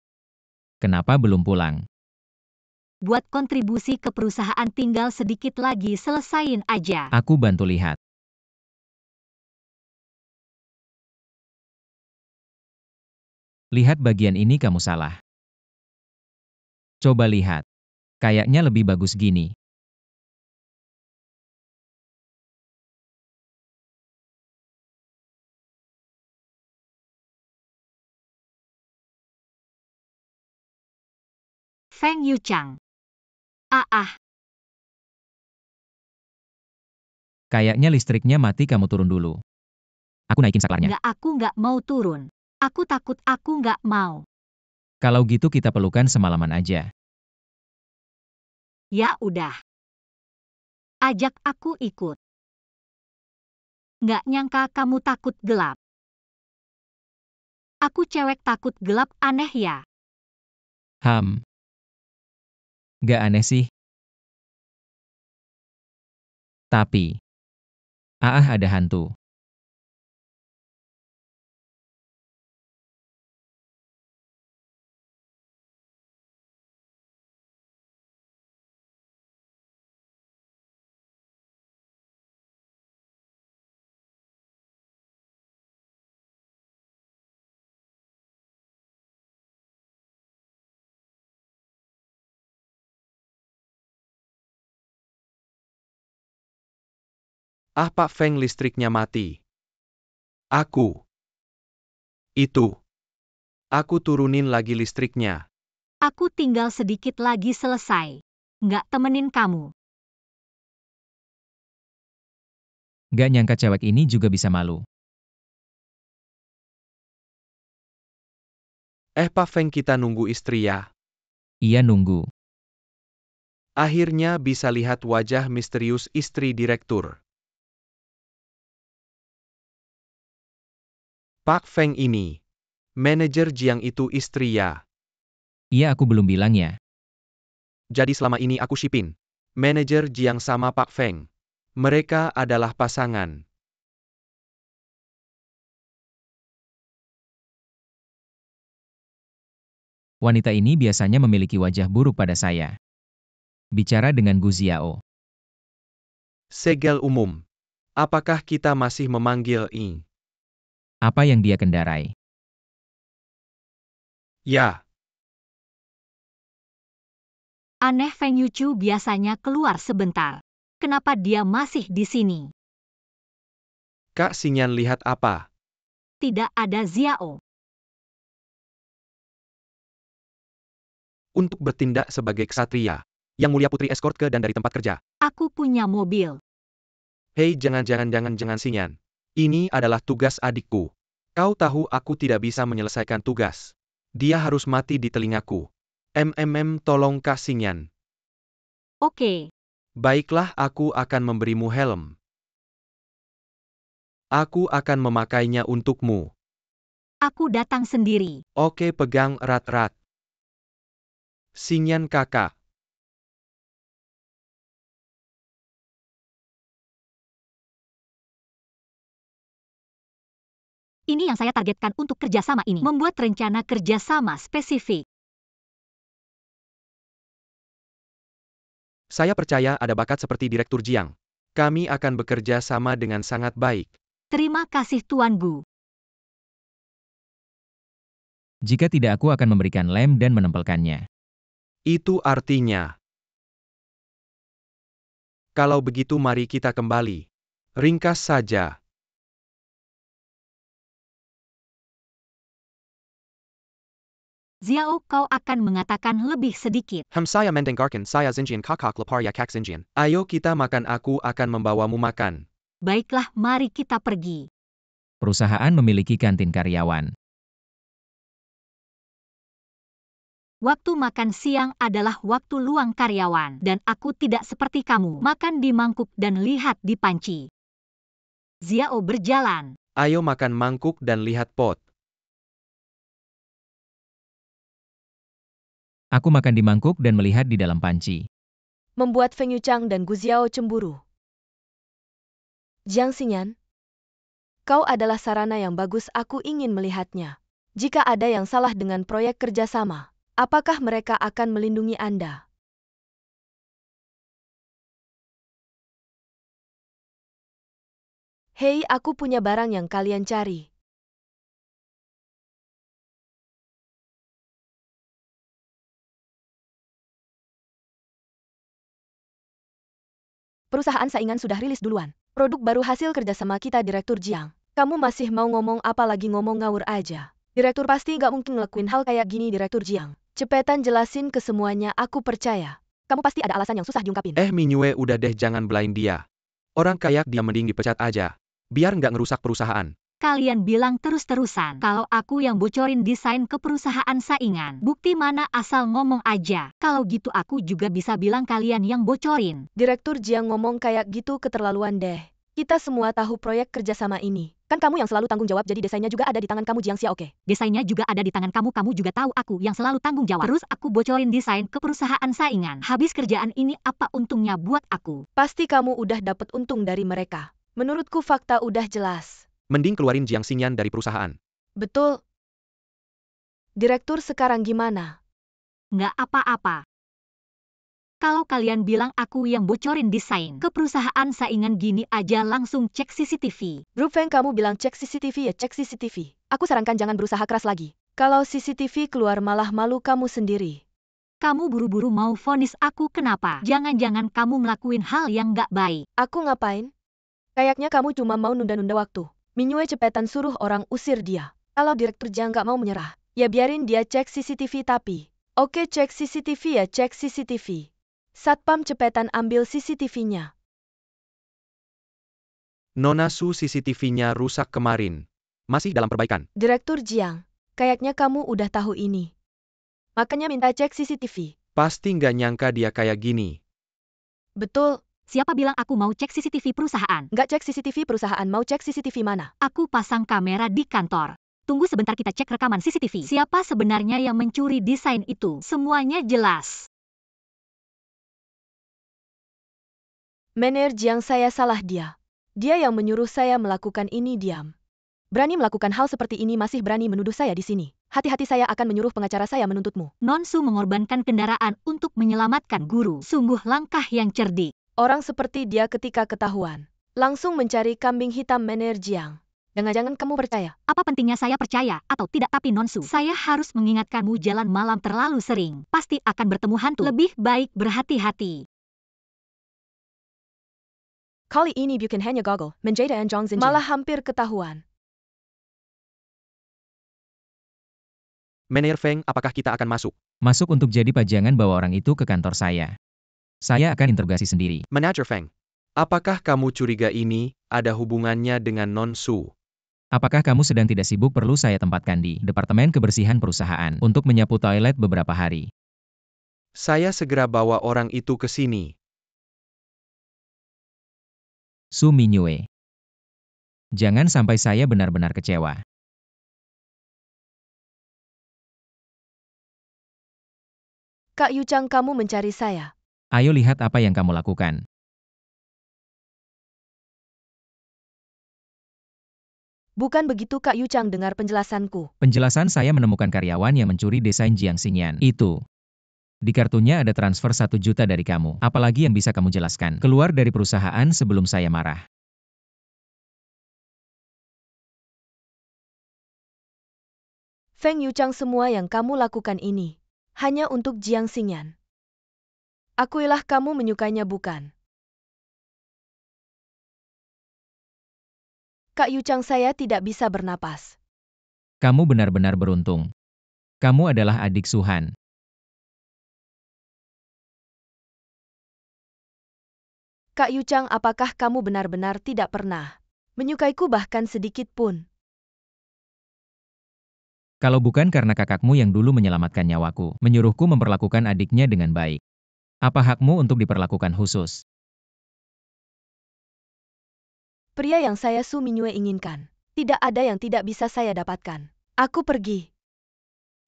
S3: Kenapa belum pulang?
S1: Buat kontribusi ke perusahaan tinggal sedikit lagi, selesain aja.
S3: Aku bantu lihat. Lihat bagian ini, kamu salah. Coba lihat. Kayaknya lebih bagus gini.
S1: Feng Yu Chang.
S3: Kayaknya listriknya mati, kamu turun dulu. Aku naikin saklarnya.
S1: Nggak, aku nggak mau turun. Aku takut, aku nggak mau.
S3: Kalau gitu kita pelukan semalaman aja.
S1: Ya udah. Ajak aku ikut. Nggak nyangka kamu takut gelap. Aku cewek takut gelap, aneh ya?
S3: Gak aneh sih. Tapi, ada hantu.
S4: Ah Pak Feng, listriknya mati. Aku turunin lagi listriknya.
S1: Aku tinggal sedikit lagi selesai. Nggak temenin kamu.
S3: Gak nyangka cewek ini juga bisa malu.
S4: Pak Feng, kita nunggu istri ya.
S3: Ia nunggu.
S4: Akhirnya bisa lihat wajah misterius istri direktur. Pak Feng ini. Manajer Jiang itu istri ya.
S3: Iya, aku belum bilang ya.
S4: Jadi selama ini aku shipin. Manajer Jiang sama Pak Feng. Mereka adalah pasangan.
S3: Wanita ini biasanya memiliki wajah buruk pada saya. Bicara dengan Gu Xiao.
S4: Segel umum. Apakah kita masih memanggil Ing?
S3: Apa yang dia kendarai?
S4: Ya.
S1: Aneh, Feng Yuchu biasanya keluar sebentar. Kenapa dia masih di sini?
S4: Kak Xingyan lihat apa?
S1: Tidak ada Xiao.
S4: Untuk bertindak sebagai ksatria. Yang Mulia Putri escort ke dan dari tempat kerja.
S1: Aku punya mobil.
S4: Hei, jangan Xingyan. Ini adalah tugas adikku. Kau tahu aku tidak bisa menyelesaikan tugas. Dia harus mati di telingaku. Tolong Kak Xingyan.
S1: Oke.
S4: Baiklah, aku akan memberimu helm. Aku akan memakainya untukmu.
S1: Aku datang sendiri.
S4: Oke, pegang erat-erat. Xingyan kakak.
S1: Ini yang saya targetkan untuk kerjasama ini. Membuat rencana kerjasama spesifik.
S4: Saya percaya ada bakat seperti Direktur Jiang. Kami akan bekerja sama dengan sangat baik.
S1: Terima kasih Tuan Gu.
S3: Jika tidak, aku akan memberikan lem dan menempelkannya.
S4: Itu artinya. Kalau begitu mari kita kembali. Ringkas saja.
S1: Xiao, kau akan mengatakan lebih sedikit.
S4: Saya mendengarkan, saya Xinjian kakak lapar ya Kak Xinjian. Ayo kita makan, aku akan membawamu makan.
S1: Baiklah, mari kita pergi.
S3: Perusahaan memiliki kantin karyawan.
S1: Waktu makan siang adalah waktu luang karyawan, dan aku tidak seperti kamu, makan di mangkuk dan lihat di panci. Xiao berjalan.
S4: Ayo makan mangkuk dan lihat pot.
S3: Aku makan di mangkuk dan melihat di dalam panci.
S2: Membuat Feng Yuchang dan Gu Xiao cemburu. Jiang Xingyan, kau adalah sarana yang bagus, aku ingin melihatnya. Jika ada yang salah dengan proyek kerjasama, apakah mereka akan melindungi Anda? Hei, aku punya barang yang kalian cari. Perusahaan saingan sudah rilis duluan. Produk baru hasil kerjasama kita, Direktur Jiang. Kamu masih mau ngomong apa lagi, ngomong ngawur aja. Direktur pasti gak mungkin ngelakuin hal kayak gini, Direktur Jiang. Cepetan jelasin ke semuanya, aku percaya. Kamu pasti ada alasan yang susah diungkapin.
S4: Minyue, udah deh, jangan belain dia. Orang kayak dia mending dipecat aja. Biar nggak ngerusak perusahaan.
S1: Kalian bilang terus-terusan kalau aku yang bocorin desain ke perusahaan saingan. Bukti mana, asal ngomong aja. Kalau gitu aku juga bisa bilang kalian yang bocorin.
S2: Direktur Jiang ngomong kayak gitu keterlaluan deh. Kita semua tahu proyek kerjasama ini. Kan kamu yang selalu tanggung jawab, jadi desainnya juga ada di tangan kamu, Jiang Xia, oke?
S1: Desainnya juga ada di tangan kamu, kamu juga tahu aku yang selalu tanggung jawab. Terus aku bocorin desain ke perusahaan saingan. Habis kerjaan ini apa untungnya buat aku?
S2: Pasti kamu udah dapet untung dari mereka. Menurutku fakta udah jelas.
S4: Mending keluarin Jiang Xingyan dari perusahaan.
S2: Betul. Direktur sekarang gimana?
S1: Nggak apa-apa. Kalau kalian bilang aku yang bocorin desain ke perusahaan saingan gini aja, langsung cek CCTV.
S2: Bro Feng, kamu bilang cek CCTV ya, cek CCTV. Aku sarankan jangan berusaha keras lagi. Kalau CCTV keluar malah malu kamu sendiri.
S1: Kamu buru-buru mau vonis aku, kenapa? Jangan-jangan kamu ngelakuin hal yang nggak baik.
S2: Aku ngapain? Kayaknya kamu cuma mau nunda-nunda waktu. Minyue cepetan suruh orang usir dia. Kalau Direktur Jiang gak mau menyerah, ya biarin dia cek CCTV tapi. Oke, cek CCTV ya, cek CCTV. Satpam cepetan ambil CCTV-nya.
S4: Nona Su, CCTV-nya rusak kemarin. Masih dalam perbaikan.
S2: Direktur Jiang, kayaknya kamu udah tahu ini. Makanya minta cek CCTV.
S4: Pasti nggak nyangka dia kayak gini.
S2: Betul,
S1: Siapa bilang aku mau cek CCTV perusahaan?
S2: nggak cek CCTV perusahaan, mau cek CCTV mana?
S1: Aku pasang kamera di kantor. Tunggu sebentar, kita cek rekaman CCTV. Siapa sebenarnya yang mencuri desain itu? Semuanya jelas.
S2: Manajer Jiang, saya salah dia. Dia yang menyuruh saya melakukan ini diam. Berani melakukan hal seperti ini, masih berani menuduh saya di sini. Hati-hati, saya akan menyuruh pengacara saya menuntutmu.
S1: Nonsu mengorbankan kendaraan untuk menyelamatkan guru. Sungguh langkah yang cerdik.
S2: Orang seperti dia ketika ketahuan, langsung mencari kambing hitam manajer Jiang. Jangan-jangan kamu percaya?
S1: Apa pentingnya saya percaya atau tidak? Tapi Nonsu, saya harus mengingatkanmu, jalan malam terlalu sering. Pasti akan bertemu hantu. Lebih baik berhati-hati.
S2: Kali ini bukan hanya gagal, menjadi Anjong Zinjin. Malah hampir ketahuan.
S4: Manajer Feng, apakah kita akan masuk?
S3: Masuk untuk jadi pajangan bawa orang itu ke kantor saya. Saya akan interogasi sendiri.
S4: Manajer Feng, apakah kamu curiga ini ada hubungannya dengan Non Su?
S3: Apakah kamu sedang tidak sibuk? Perlu saya tempatkan di Departemen Kebersihan Perusahaan untuk menyapu toilet beberapa hari.
S4: Saya segera bawa orang itu ke sini.
S3: Su Minyue. Jangan sampai saya benar-benar kecewa.
S2: Kak Yuchang, kamu mencari saya.
S3: Ayo lihat apa yang kamu lakukan.
S2: Bukan begitu Kak Yuchang, dengar penjelasanku.
S3: Penjelasan saya menemukan karyawan yang mencuri desain Jiang Xingyan. Itu. Di kartunya ada transfer 1 juta dari kamu. Apalagi yang bisa kamu jelaskan? Keluar dari perusahaan sebelum saya marah.
S2: Feng Yuchang, semua yang kamu lakukan ini hanya untuk Jiang Xingyan. Akuilah kamu menyukainya, bukan? Kak Yuchang, saya tidak bisa bernapas.
S3: Kamu benar-benar beruntung. Kamu adalah adik Suhan.
S2: Kak Yuchang, apakah kamu benar-benar tidak pernah menyukaiku bahkan sedikit pun?
S3: Kalau bukan karena kakakmu yang dulu menyelamatkan nyawaku, menyuruhku memperlakukan adiknya dengan baik. Apa hakmu untuk diperlakukan khusus?
S2: Pria yang saya Su Minyue inginkan, tidak ada yang tidak bisa saya dapatkan. Aku pergi.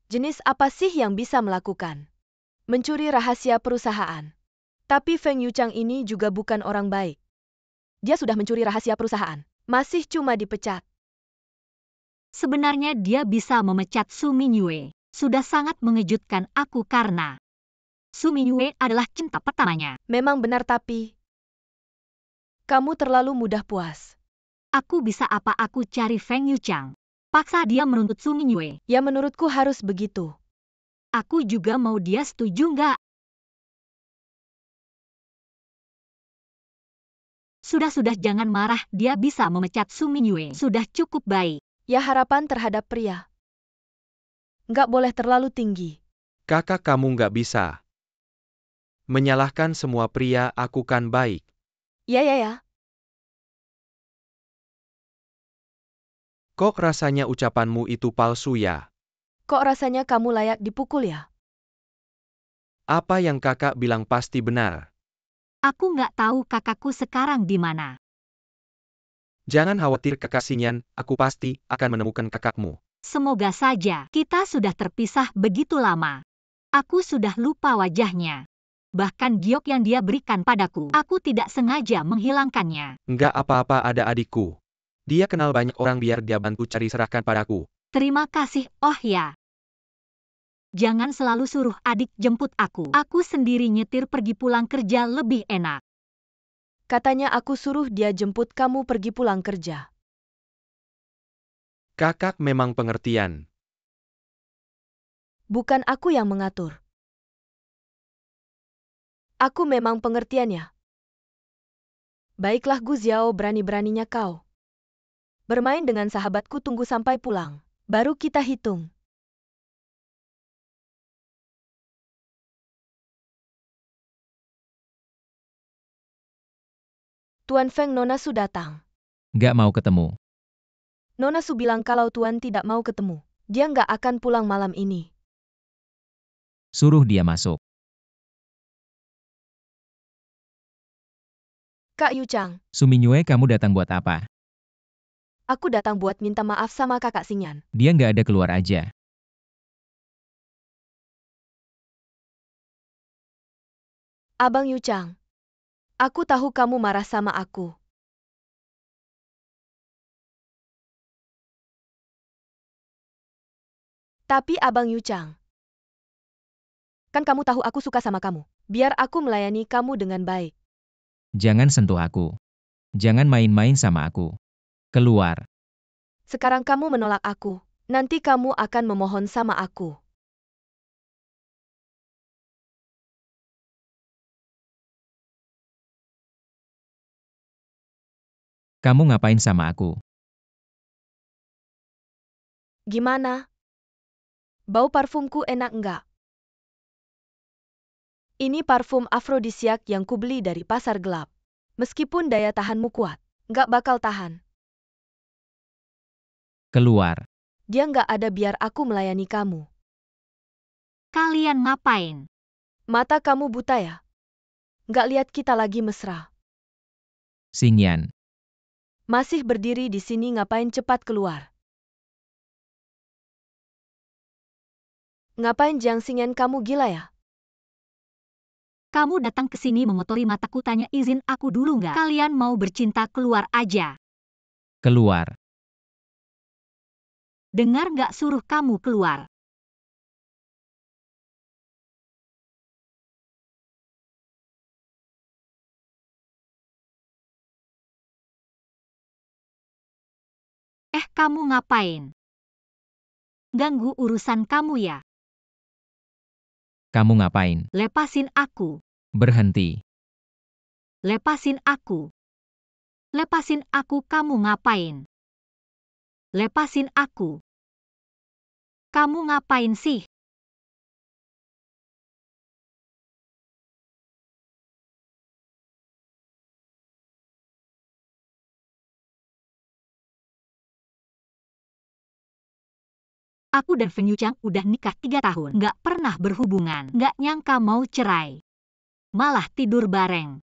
S2: Jenis apa sih yang bisa melakukan? Mencuri rahasia perusahaan. Tapi Feng Yuchang ini juga bukan orang baik. Dia sudah mencuri rahasia perusahaan. Masih cuma dipecat.
S1: Sebenarnya dia bisa memecat Su Minyue. Sudah sangat mengejutkan aku karena Su Minyue adalah cinta pertamanya.
S2: Memang benar, tapi kamu terlalu mudah puas.
S1: Aku bisa apa? Aku cari Feng Yuchang. Paksa dia menuntut Su Minyue.
S2: Ya menurutku harus begitu.
S1: Aku juga mau, dia setuju nggak? Sudah, jangan marah, dia bisa memecat Su Minyue. Sudah cukup baik.
S2: Ya, harapan terhadap pria nggak boleh terlalu tinggi.
S4: Kakak, kamu nggak bisa menyalahkan semua pria. Aku kan baik.
S2: Ya.
S4: Kok rasanya ucapanmu itu palsu ya?
S2: Kok rasanya kamu layak dipukul ya?
S4: Apa yang kakak bilang pasti benar.
S1: Aku nggak tahu kakakku sekarang di mana.
S4: Jangan khawatir kakak Xingyan, aku pasti akan menemukan kakakmu.
S1: Semoga saja. Kita sudah terpisah begitu lama. Aku sudah lupa wajahnya. Bahkan giok yang dia berikan padaku, aku tidak sengaja menghilangkannya.
S4: Nggak apa-apa, ada adikku. Dia kenal banyak orang, biar dia bantu cari, serahkan padaku.
S1: Terima kasih, oh ya. Jangan selalu suruh adik jemput aku. Aku sendiri nyetir pergi pulang kerja lebih enak.
S2: Katanya aku suruh dia jemput kamu pergi pulang kerja.
S4: Kakak memang pengertian.
S2: Bukan aku yang mengatur. Aku memang pengertiannya. Baiklah Gu Xiao, berani-beraninya kau bermain dengan sahabatku, tunggu sampai pulang. Baru kita hitung. Tuan Feng, Nona Su datang.
S3: Nggak mau ketemu.
S2: Nona Su bilang kalau Tuan tidak mau ketemu, dia nggak akan pulang malam ini.
S3: Suruh dia masuk.
S2: Kak Yu Chang,
S3: Su Mingyue, kamu datang buat apa?
S2: aku datang buat minta maaf sama kakak Xingyan.
S3: Dia nggak ada, keluar aja.
S2: Abang Yu Chang, aku tahu kamu marah sama aku. Tapi Abang Yu Chang, kan kamu tahu aku suka sama kamu. Biar aku melayani kamu dengan baik.
S3: Jangan sentuh aku. Jangan main-main sama aku. Keluar.
S2: Sekarang kamu menolak aku. Nanti kamu akan memohon sama aku.
S3: Kamu ngapain sama aku?
S2: Gimana? Bau parfumku enak enggak? Ini parfum afrodisiak yang kubeli dari pasar gelap. Meskipun daya tahanmu kuat, nggak bakal tahan.
S3: Keluar.
S2: Dia nggak ada, biar aku melayani kamu.
S1: Kalian ngapain?
S2: Mata kamu buta ya? Nggak lihat kita lagi mesra?
S3: Xingyan.
S2: Masih berdiri di sini ngapain, cepat keluar. Ngapain Jiang Xingyan, kamu gila ya?
S1: Kamu datang ke sini mengotori mataku, tanya izin aku dulu nggak? Kalian mau bercinta, keluar aja.
S3: Keluar.
S1: Dengar nggak, suruh kamu keluar. Kamu ngapain? Ganggu urusan kamu ya?
S3: Kamu ngapain?
S1: Lepasin aku.
S3: Berhenti.
S1: Lepasin aku. Lepasin aku, kamu ngapain? Lepasin aku. Kamu ngapain sih? Aku dan Feng Yuchang udah nikah 3 tahun. Nggak pernah berhubungan. Nggak nyangka mau cerai. Malah tidur bareng.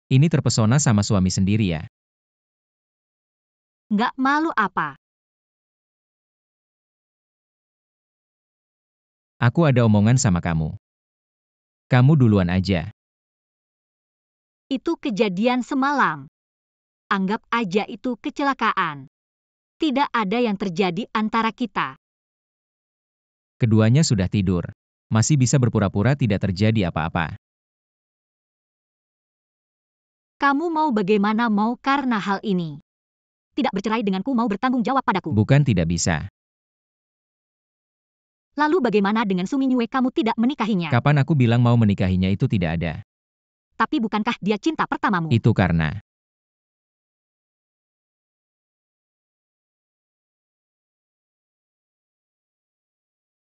S3: Ini terpesona sama suami sendiri ya?
S1: Nggak malu apa?
S3: Aku ada omongan sama kamu. Kamu duluan aja.
S1: Itu kejadian semalam. Anggap aja itu kecelakaan. Tidak ada yang terjadi antara kita.
S3: Keduanya sudah tidur. Masih bisa berpura-pura tidak terjadi apa-apa.
S1: Kamu mau bagaimana, mau karena hal ini? Tidak bercerai denganku, mau bertanggung jawab padaku.
S3: Bukan tidak bisa.
S1: Lalu bagaimana dengan Su Mingyue, kamu tidak menikahinya?
S3: Kapan aku bilang mau menikahinya, itu tidak ada.
S1: Tapi bukankah dia cinta pertamamu?
S3: Itu karena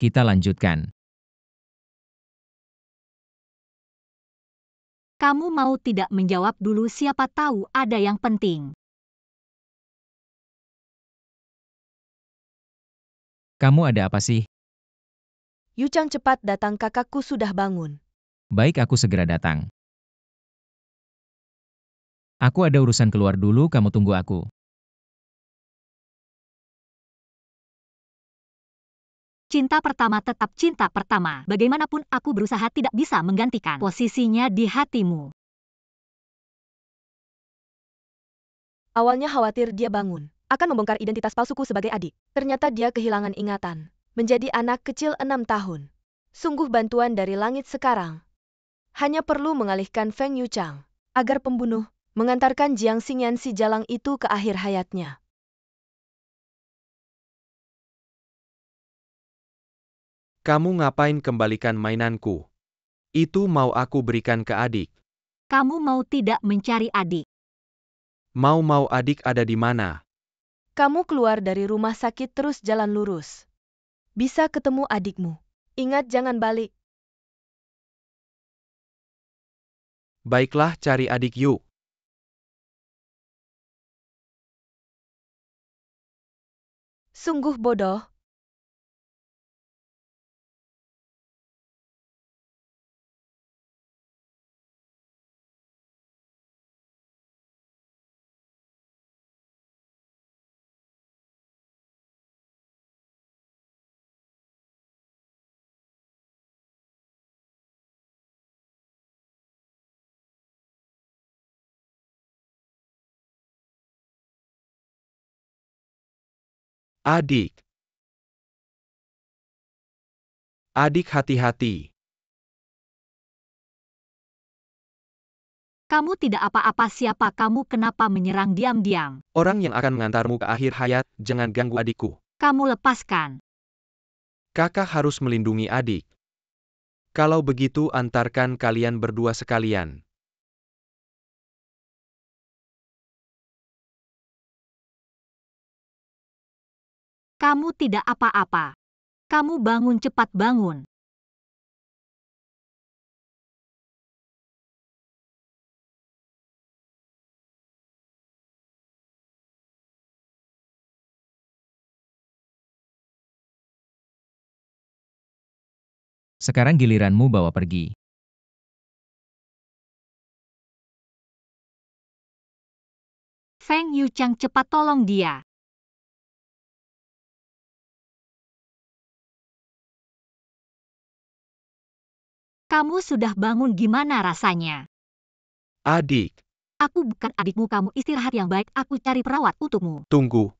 S3: kita lanjutkan.
S1: Kamu mau tidak menjawab dulu, siapa tahu ada yang penting.
S3: Kamu ada apa sih?
S2: Yu Chang, cepat datang, kakakku sudah bangun.
S3: Baik, aku segera datang. Aku ada urusan, keluar dulu, kamu tunggu aku.
S1: Cinta pertama tetap cinta pertama. Bagaimanapun aku berusaha tidak bisa menggantikan posisinya di hatimu.
S2: Awalnya khawatir dia bangun akan membongkar identitas palsuku sebagai adik. Ternyata dia kehilangan ingatan. Menjadi anak kecil 6 tahun. Sungguh bantuan dari langit sekarang. Hanya perlu mengalihkan Feng Yuchang agar pembunuh mengantarkan Jiang Xingyan si jalang itu ke akhir hayatnya.
S4: Kamu ngapain kembalikan mainanku? Itu mau aku berikan ke adik.
S1: Kamu mau tidak mencari adik?
S4: Mau adik ada di mana?
S2: Kamu keluar dari rumah sakit terus jalan lurus. Bisa ketemu adikmu. Ingat jangan balik.
S4: Baiklah, cari adik yuk.
S2: Sungguh bodoh.
S4: Adik. Adik hati-hati.
S1: Kamu tidak apa-apa, siapa kamu, kenapa menyerang diam-diam?
S4: Orang yang akan mengantarmu ke akhir hayat, jangan ganggu adikku.
S1: Kamu lepaskan.
S4: Kakak harus melindungi adik. Kalau begitu antarkan kalian berdua sekalian.
S1: Kamu tidak apa-apa. Kamu bangun, cepat bangun.
S3: Sekarang giliranmu bawa pergi.
S1: Feng Yuchang, cepat tolong dia. Kamu sudah bangun, gimana rasanya?
S4: Adik,
S1: Aku bukan adikmu, kamu istirahat yang baik, aku cari perawat untukmu.
S4: tunggu.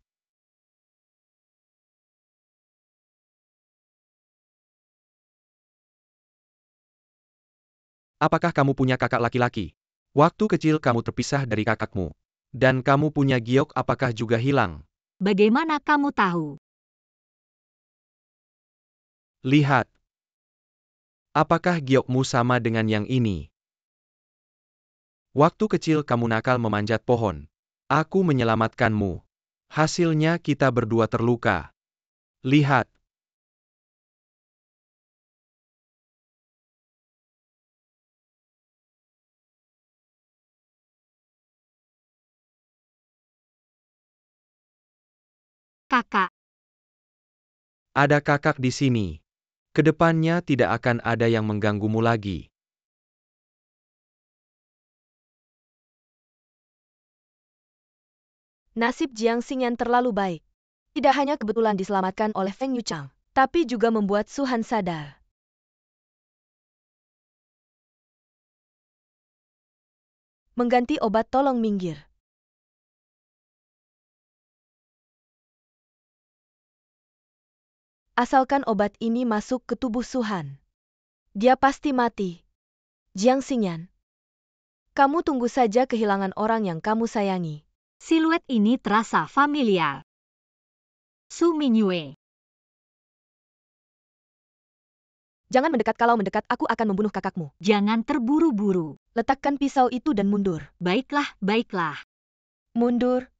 S4: Apakah kamu punya kakak laki-laki? Waktu kecil kamu terpisah dari kakakmu. Dan kamu punya giok, apakah juga hilang?
S1: Bagaimana kamu tahu?
S4: Lihat. Apakah giokmu sama dengan yang ini? Waktu kecil kamu nakal memanjat pohon. Aku menyelamatkanmu. Hasilnya kita berdua terluka. Lihat.
S1: Kakak,
S4: Ada kakak di sini. Kedepannya tidak akan ada yang mengganggumu lagi.
S2: Nasib Jiang Xingyan terlalu baik. Tidak hanya kebetulan diselamatkan oleh Feng Yuchang, tapi juga membuat Su Han sadar. Mengganti obat, tolong minggir. Asalkan obat ini masuk ke tubuh Su Han, dia pasti mati. Jiang Xingyan, kamu tunggu saja kehilangan orang yang kamu sayangi.
S1: siluet ini terasa familiar. Su Mingyue.
S2: Jangan mendekat, kalau mendekat aku akan membunuh kakakmu.
S1: Jangan terburu-buru.
S2: Letakkan pisau itu dan mundur.
S1: Baiklah, baiklah.
S2: Mundur.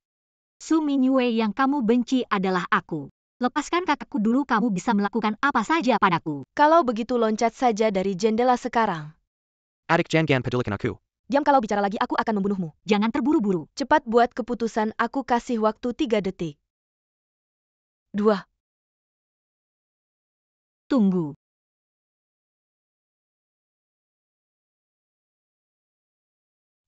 S1: Su Mingyue, yang kamu benci adalah aku. Lepaskan kakakku dulu, kamu bisa melakukan apa saja padaku.
S2: Kalau begitu loncat saja dari jendela sekarang.
S4: Adik jangan pedulikan aku.
S2: Diam, kalau bicara lagi aku akan membunuhmu.
S1: Jangan terburu-buru.
S2: Cepat buat keputusan, aku kasih waktu 3 detik. 2.
S1: Tunggu.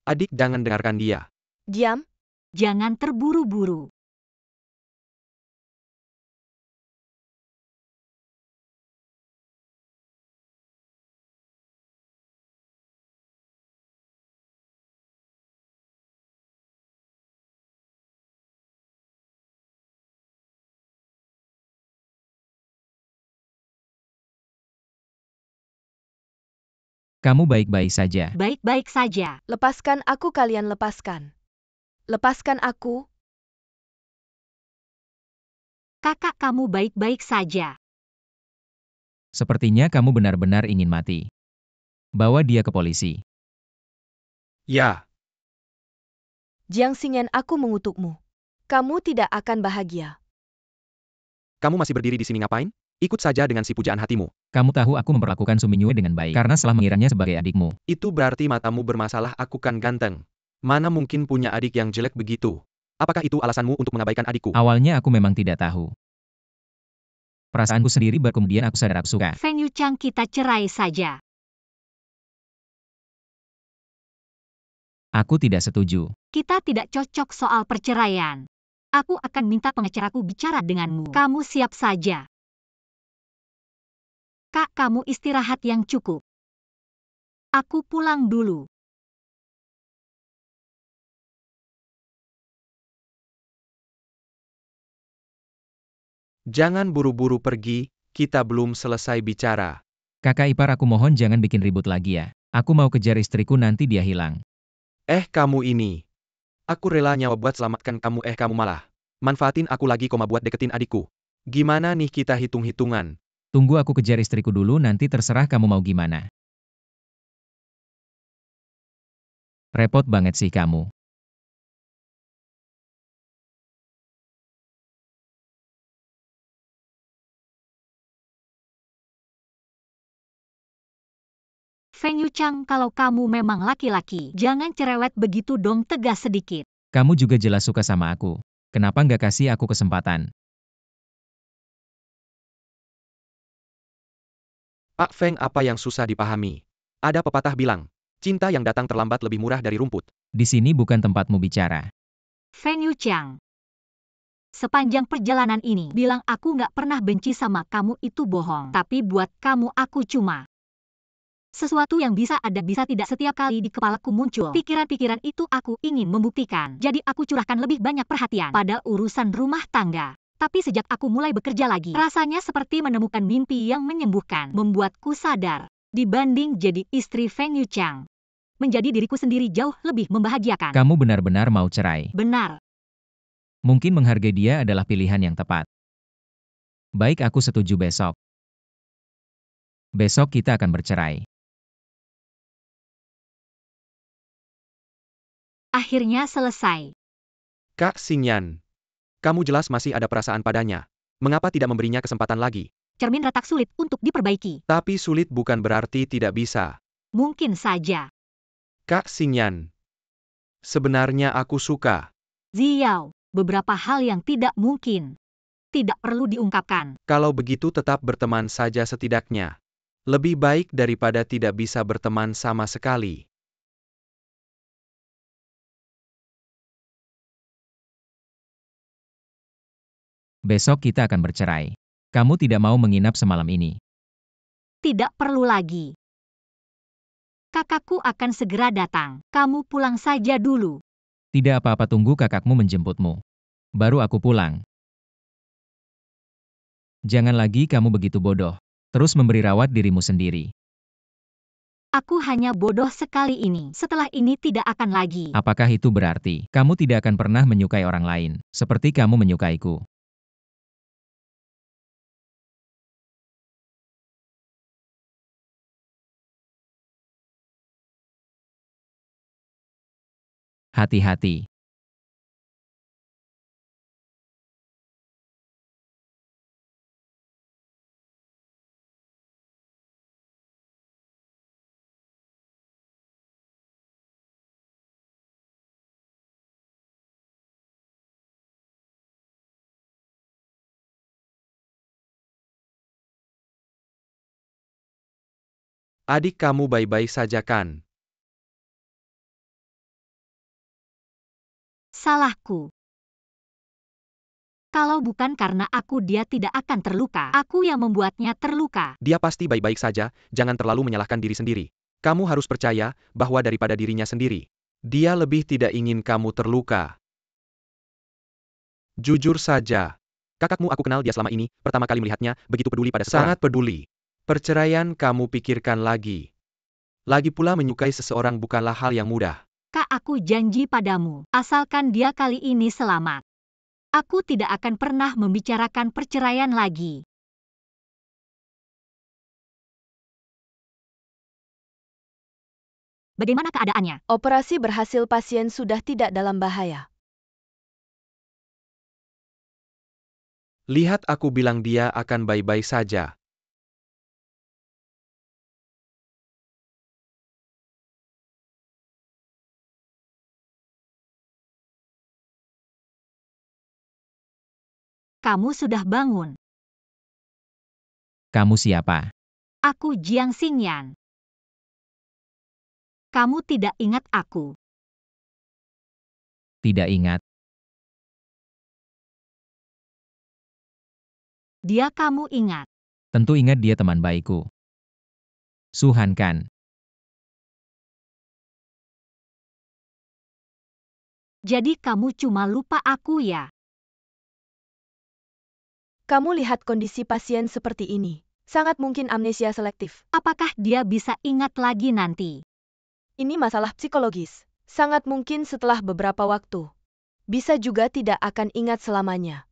S4: Adik jangan dengarkan dia.
S2: Diam.
S1: Jangan terburu-buru.
S3: Kamu baik-baik saja.
S1: Baik-baik saja.
S2: Lepaskan aku, kalian lepaskan. Lepaskan aku.
S1: Kakak kamu baik-baik saja.
S3: Sepertinya kamu benar-benar ingin mati. Bawa dia ke polisi.
S4: Ya,
S2: Jiang Xingyan, aku mengutukmu. Kamu tidak akan bahagia.
S4: kamu masih berdiri di sini ngapain? Ikut saja dengan si pujaan hatimu.
S3: Kamu tahu aku memperlakukan Suminyue dengan baik karena setelah mengiranya sebagai adikmu.
S4: Itu berarti matamu bermasalah, aku kan ganteng. Mana mungkin punya adik yang jelek begitu? Apakah itu alasanmu untuk mengabaikan adikku?
S3: Awalnya aku memang tidak tahu. Perasaanku sendiri baru kemudian aku sadar aku suka.
S1: Feng Yuchang, kita cerai saja.
S3: Aku tidak setuju.
S1: Kita tidak cocok soal perceraian. Aku akan minta pengacaraku bicara denganmu. Kamu siap saja. Kak, kamu istirahat yang cukup. Aku pulang dulu.
S4: Jangan buru-buru pergi, kita belum selesai bicara.
S3: Kakak ipar, aku mohon jangan bikin ribut lagi ya. Aku mau kejar istriku, nanti dia hilang.
S4: Kamu ini. Aku rela nyawa buat selamatkan kamu, kamu malah manfaatin aku lagi buat deketin adikku. Gimana nih kita hitung-hitungan?
S3: Tunggu aku kejar istriku dulu, nanti terserah kamu mau gimana. Repot banget sih kamu.
S1: Feng Yuchang, kalau kamu memang laki-laki, jangan cerewet begitu dong, tegas sedikit.
S3: Kamu juga jelas suka sama aku. Kenapa nggak kasih aku kesempatan?
S4: Pak Feng, apa yang susah dipahami? Ada pepatah bilang, cinta yang datang terlambat lebih murah dari rumput.
S3: Di sini bukan tempatmu bicara.
S1: Feng Yuchang, sepanjang perjalanan ini, bilang aku nggak pernah benci sama kamu itu bohong. Tapi buat kamu aku cuma sesuatu yang bisa ada bisa tidak. Setiap kali di kepalaku muncul pikiran-pikiran itu, aku ingin membuktikan. Jadi aku curahkan lebih banyak perhatian pada urusan rumah tangga. Tapi sejak aku mulai bekerja lagi, rasanya seperti menemukan mimpi yang menyembuhkan, membuatku sadar. Dibanding jadi istri Feng Yuchang, menjadi diriku sendiri jauh lebih membahagiakan.
S3: Kamu benar-benar mau cerai.
S1: Benar.
S3: Mungkin menghargai dia adalah pilihan yang tepat. Baik, aku setuju besok. Besok kita akan bercerai.
S1: Akhirnya selesai.
S4: Kak Xingyan, kamu jelas masih ada perasaan padanya. Mengapa tidak memberinya kesempatan lagi?
S1: Cermin retak sulit untuk diperbaiki.
S4: Tapi sulit bukan berarti tidak bisa.
S1: Mungkin saja.
S4: Kak Xingyan, sebenarnya aku suka.
S1: Ziao, beberapa hal yang tidak mungkin. Tidak perlu diungkapkan.
S4: Kalau begitu tetap berteman saja setidaknya. Lebih baik daripada tidak bisa berteman sama sekali.
S3: Besok kita akan bercerai. Kamu tidak mau menginap semalam ini.
S1: Tidak perlu lagi. Kakakku akan segera datang. Kamu pulang saja dulu.
S3: Tidak apa-apa, tunggu kakakmu menjemputmu. Baru aku pulang. Jangan lagi kamu begitu bodoh. Terus memberi rawat dirimu sendiri.
S1: Aku hanya bodoh sekali ini. Setelah ini tidak akan lagi.
S3: Apakah itu berarti kamu tidak akan pernah menyukai orang lain, seperti kamu menyukaiku? Hati-hati.
S4: Adik kamu baik-baik saja kan?
S1: Salahku. Kalau bukan karena aku, dia tidak akan terluka. Aku yang membuatnya terluka.
S4: Dia pasti baik-baik saja, jangan terlalu menyalahkan diri sendiri. Kamu harus percaya bahwa daripada dirinya sendiri, dia lebih tidak ingin kamu terluka. Jujur saja, kakakmu aku kenal dia selama ini, pertama kali melihatnya, begitu peduli pada seseorang. Sangat peduli. Perceraian kamu pikirkan lagi. Lagi pula menyukai seseorang bukanlah hal yang mudah.
S1: Kak, aku janji padamu, asalkan dia kali ini selamat. Aku tidak akan pernah membicarakan perceraian lagi. Bagaimana keadaannya?
S2: Operasi berhasil, pasien sudah tidak dalam bahaya.
S4: Lihat, aku bilang dia akan baik-baik saja.
S1: Kamu sudah bangun.
S3: Kamu siapa?
S1: Aku Jiang Xingyan. Kamu tidak ingat aku.
S3: Tidak ingat.
S1: Dia kamu ingat.
S3: Tentu ingat, dia teman baikku. Su Han kan?
S1: Jadi kamu cuma lupa aku ya?
S2: Kamu lihat kondisi pasien seperti ini. Sangat mungkin amnesia selektif.
S1: Apakah dia bisa ingat lagi nanti?
S2: Ini masalah psikologis. Sangat mungkin setelah beberapa waktu. Bisa juga tidak akan ingat selamanya.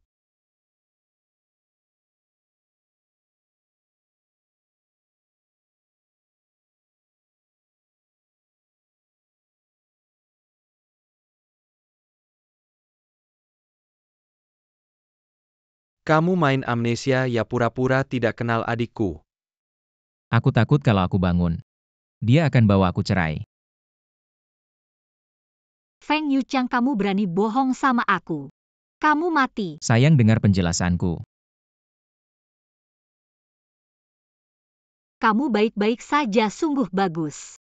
S4: Kamu main amnesia ya, pura-pura tidak kenal adikku.
S3: Aku takut kalau aku bangun. Dia akan bawa aku cerai.
S1: Feng Yuchang, kamu berani bohong sama aku. Kamu mati.
S3: Sayang dengar penjelasanku.
S1: Kamu baik-baik saja, sungguh bagus.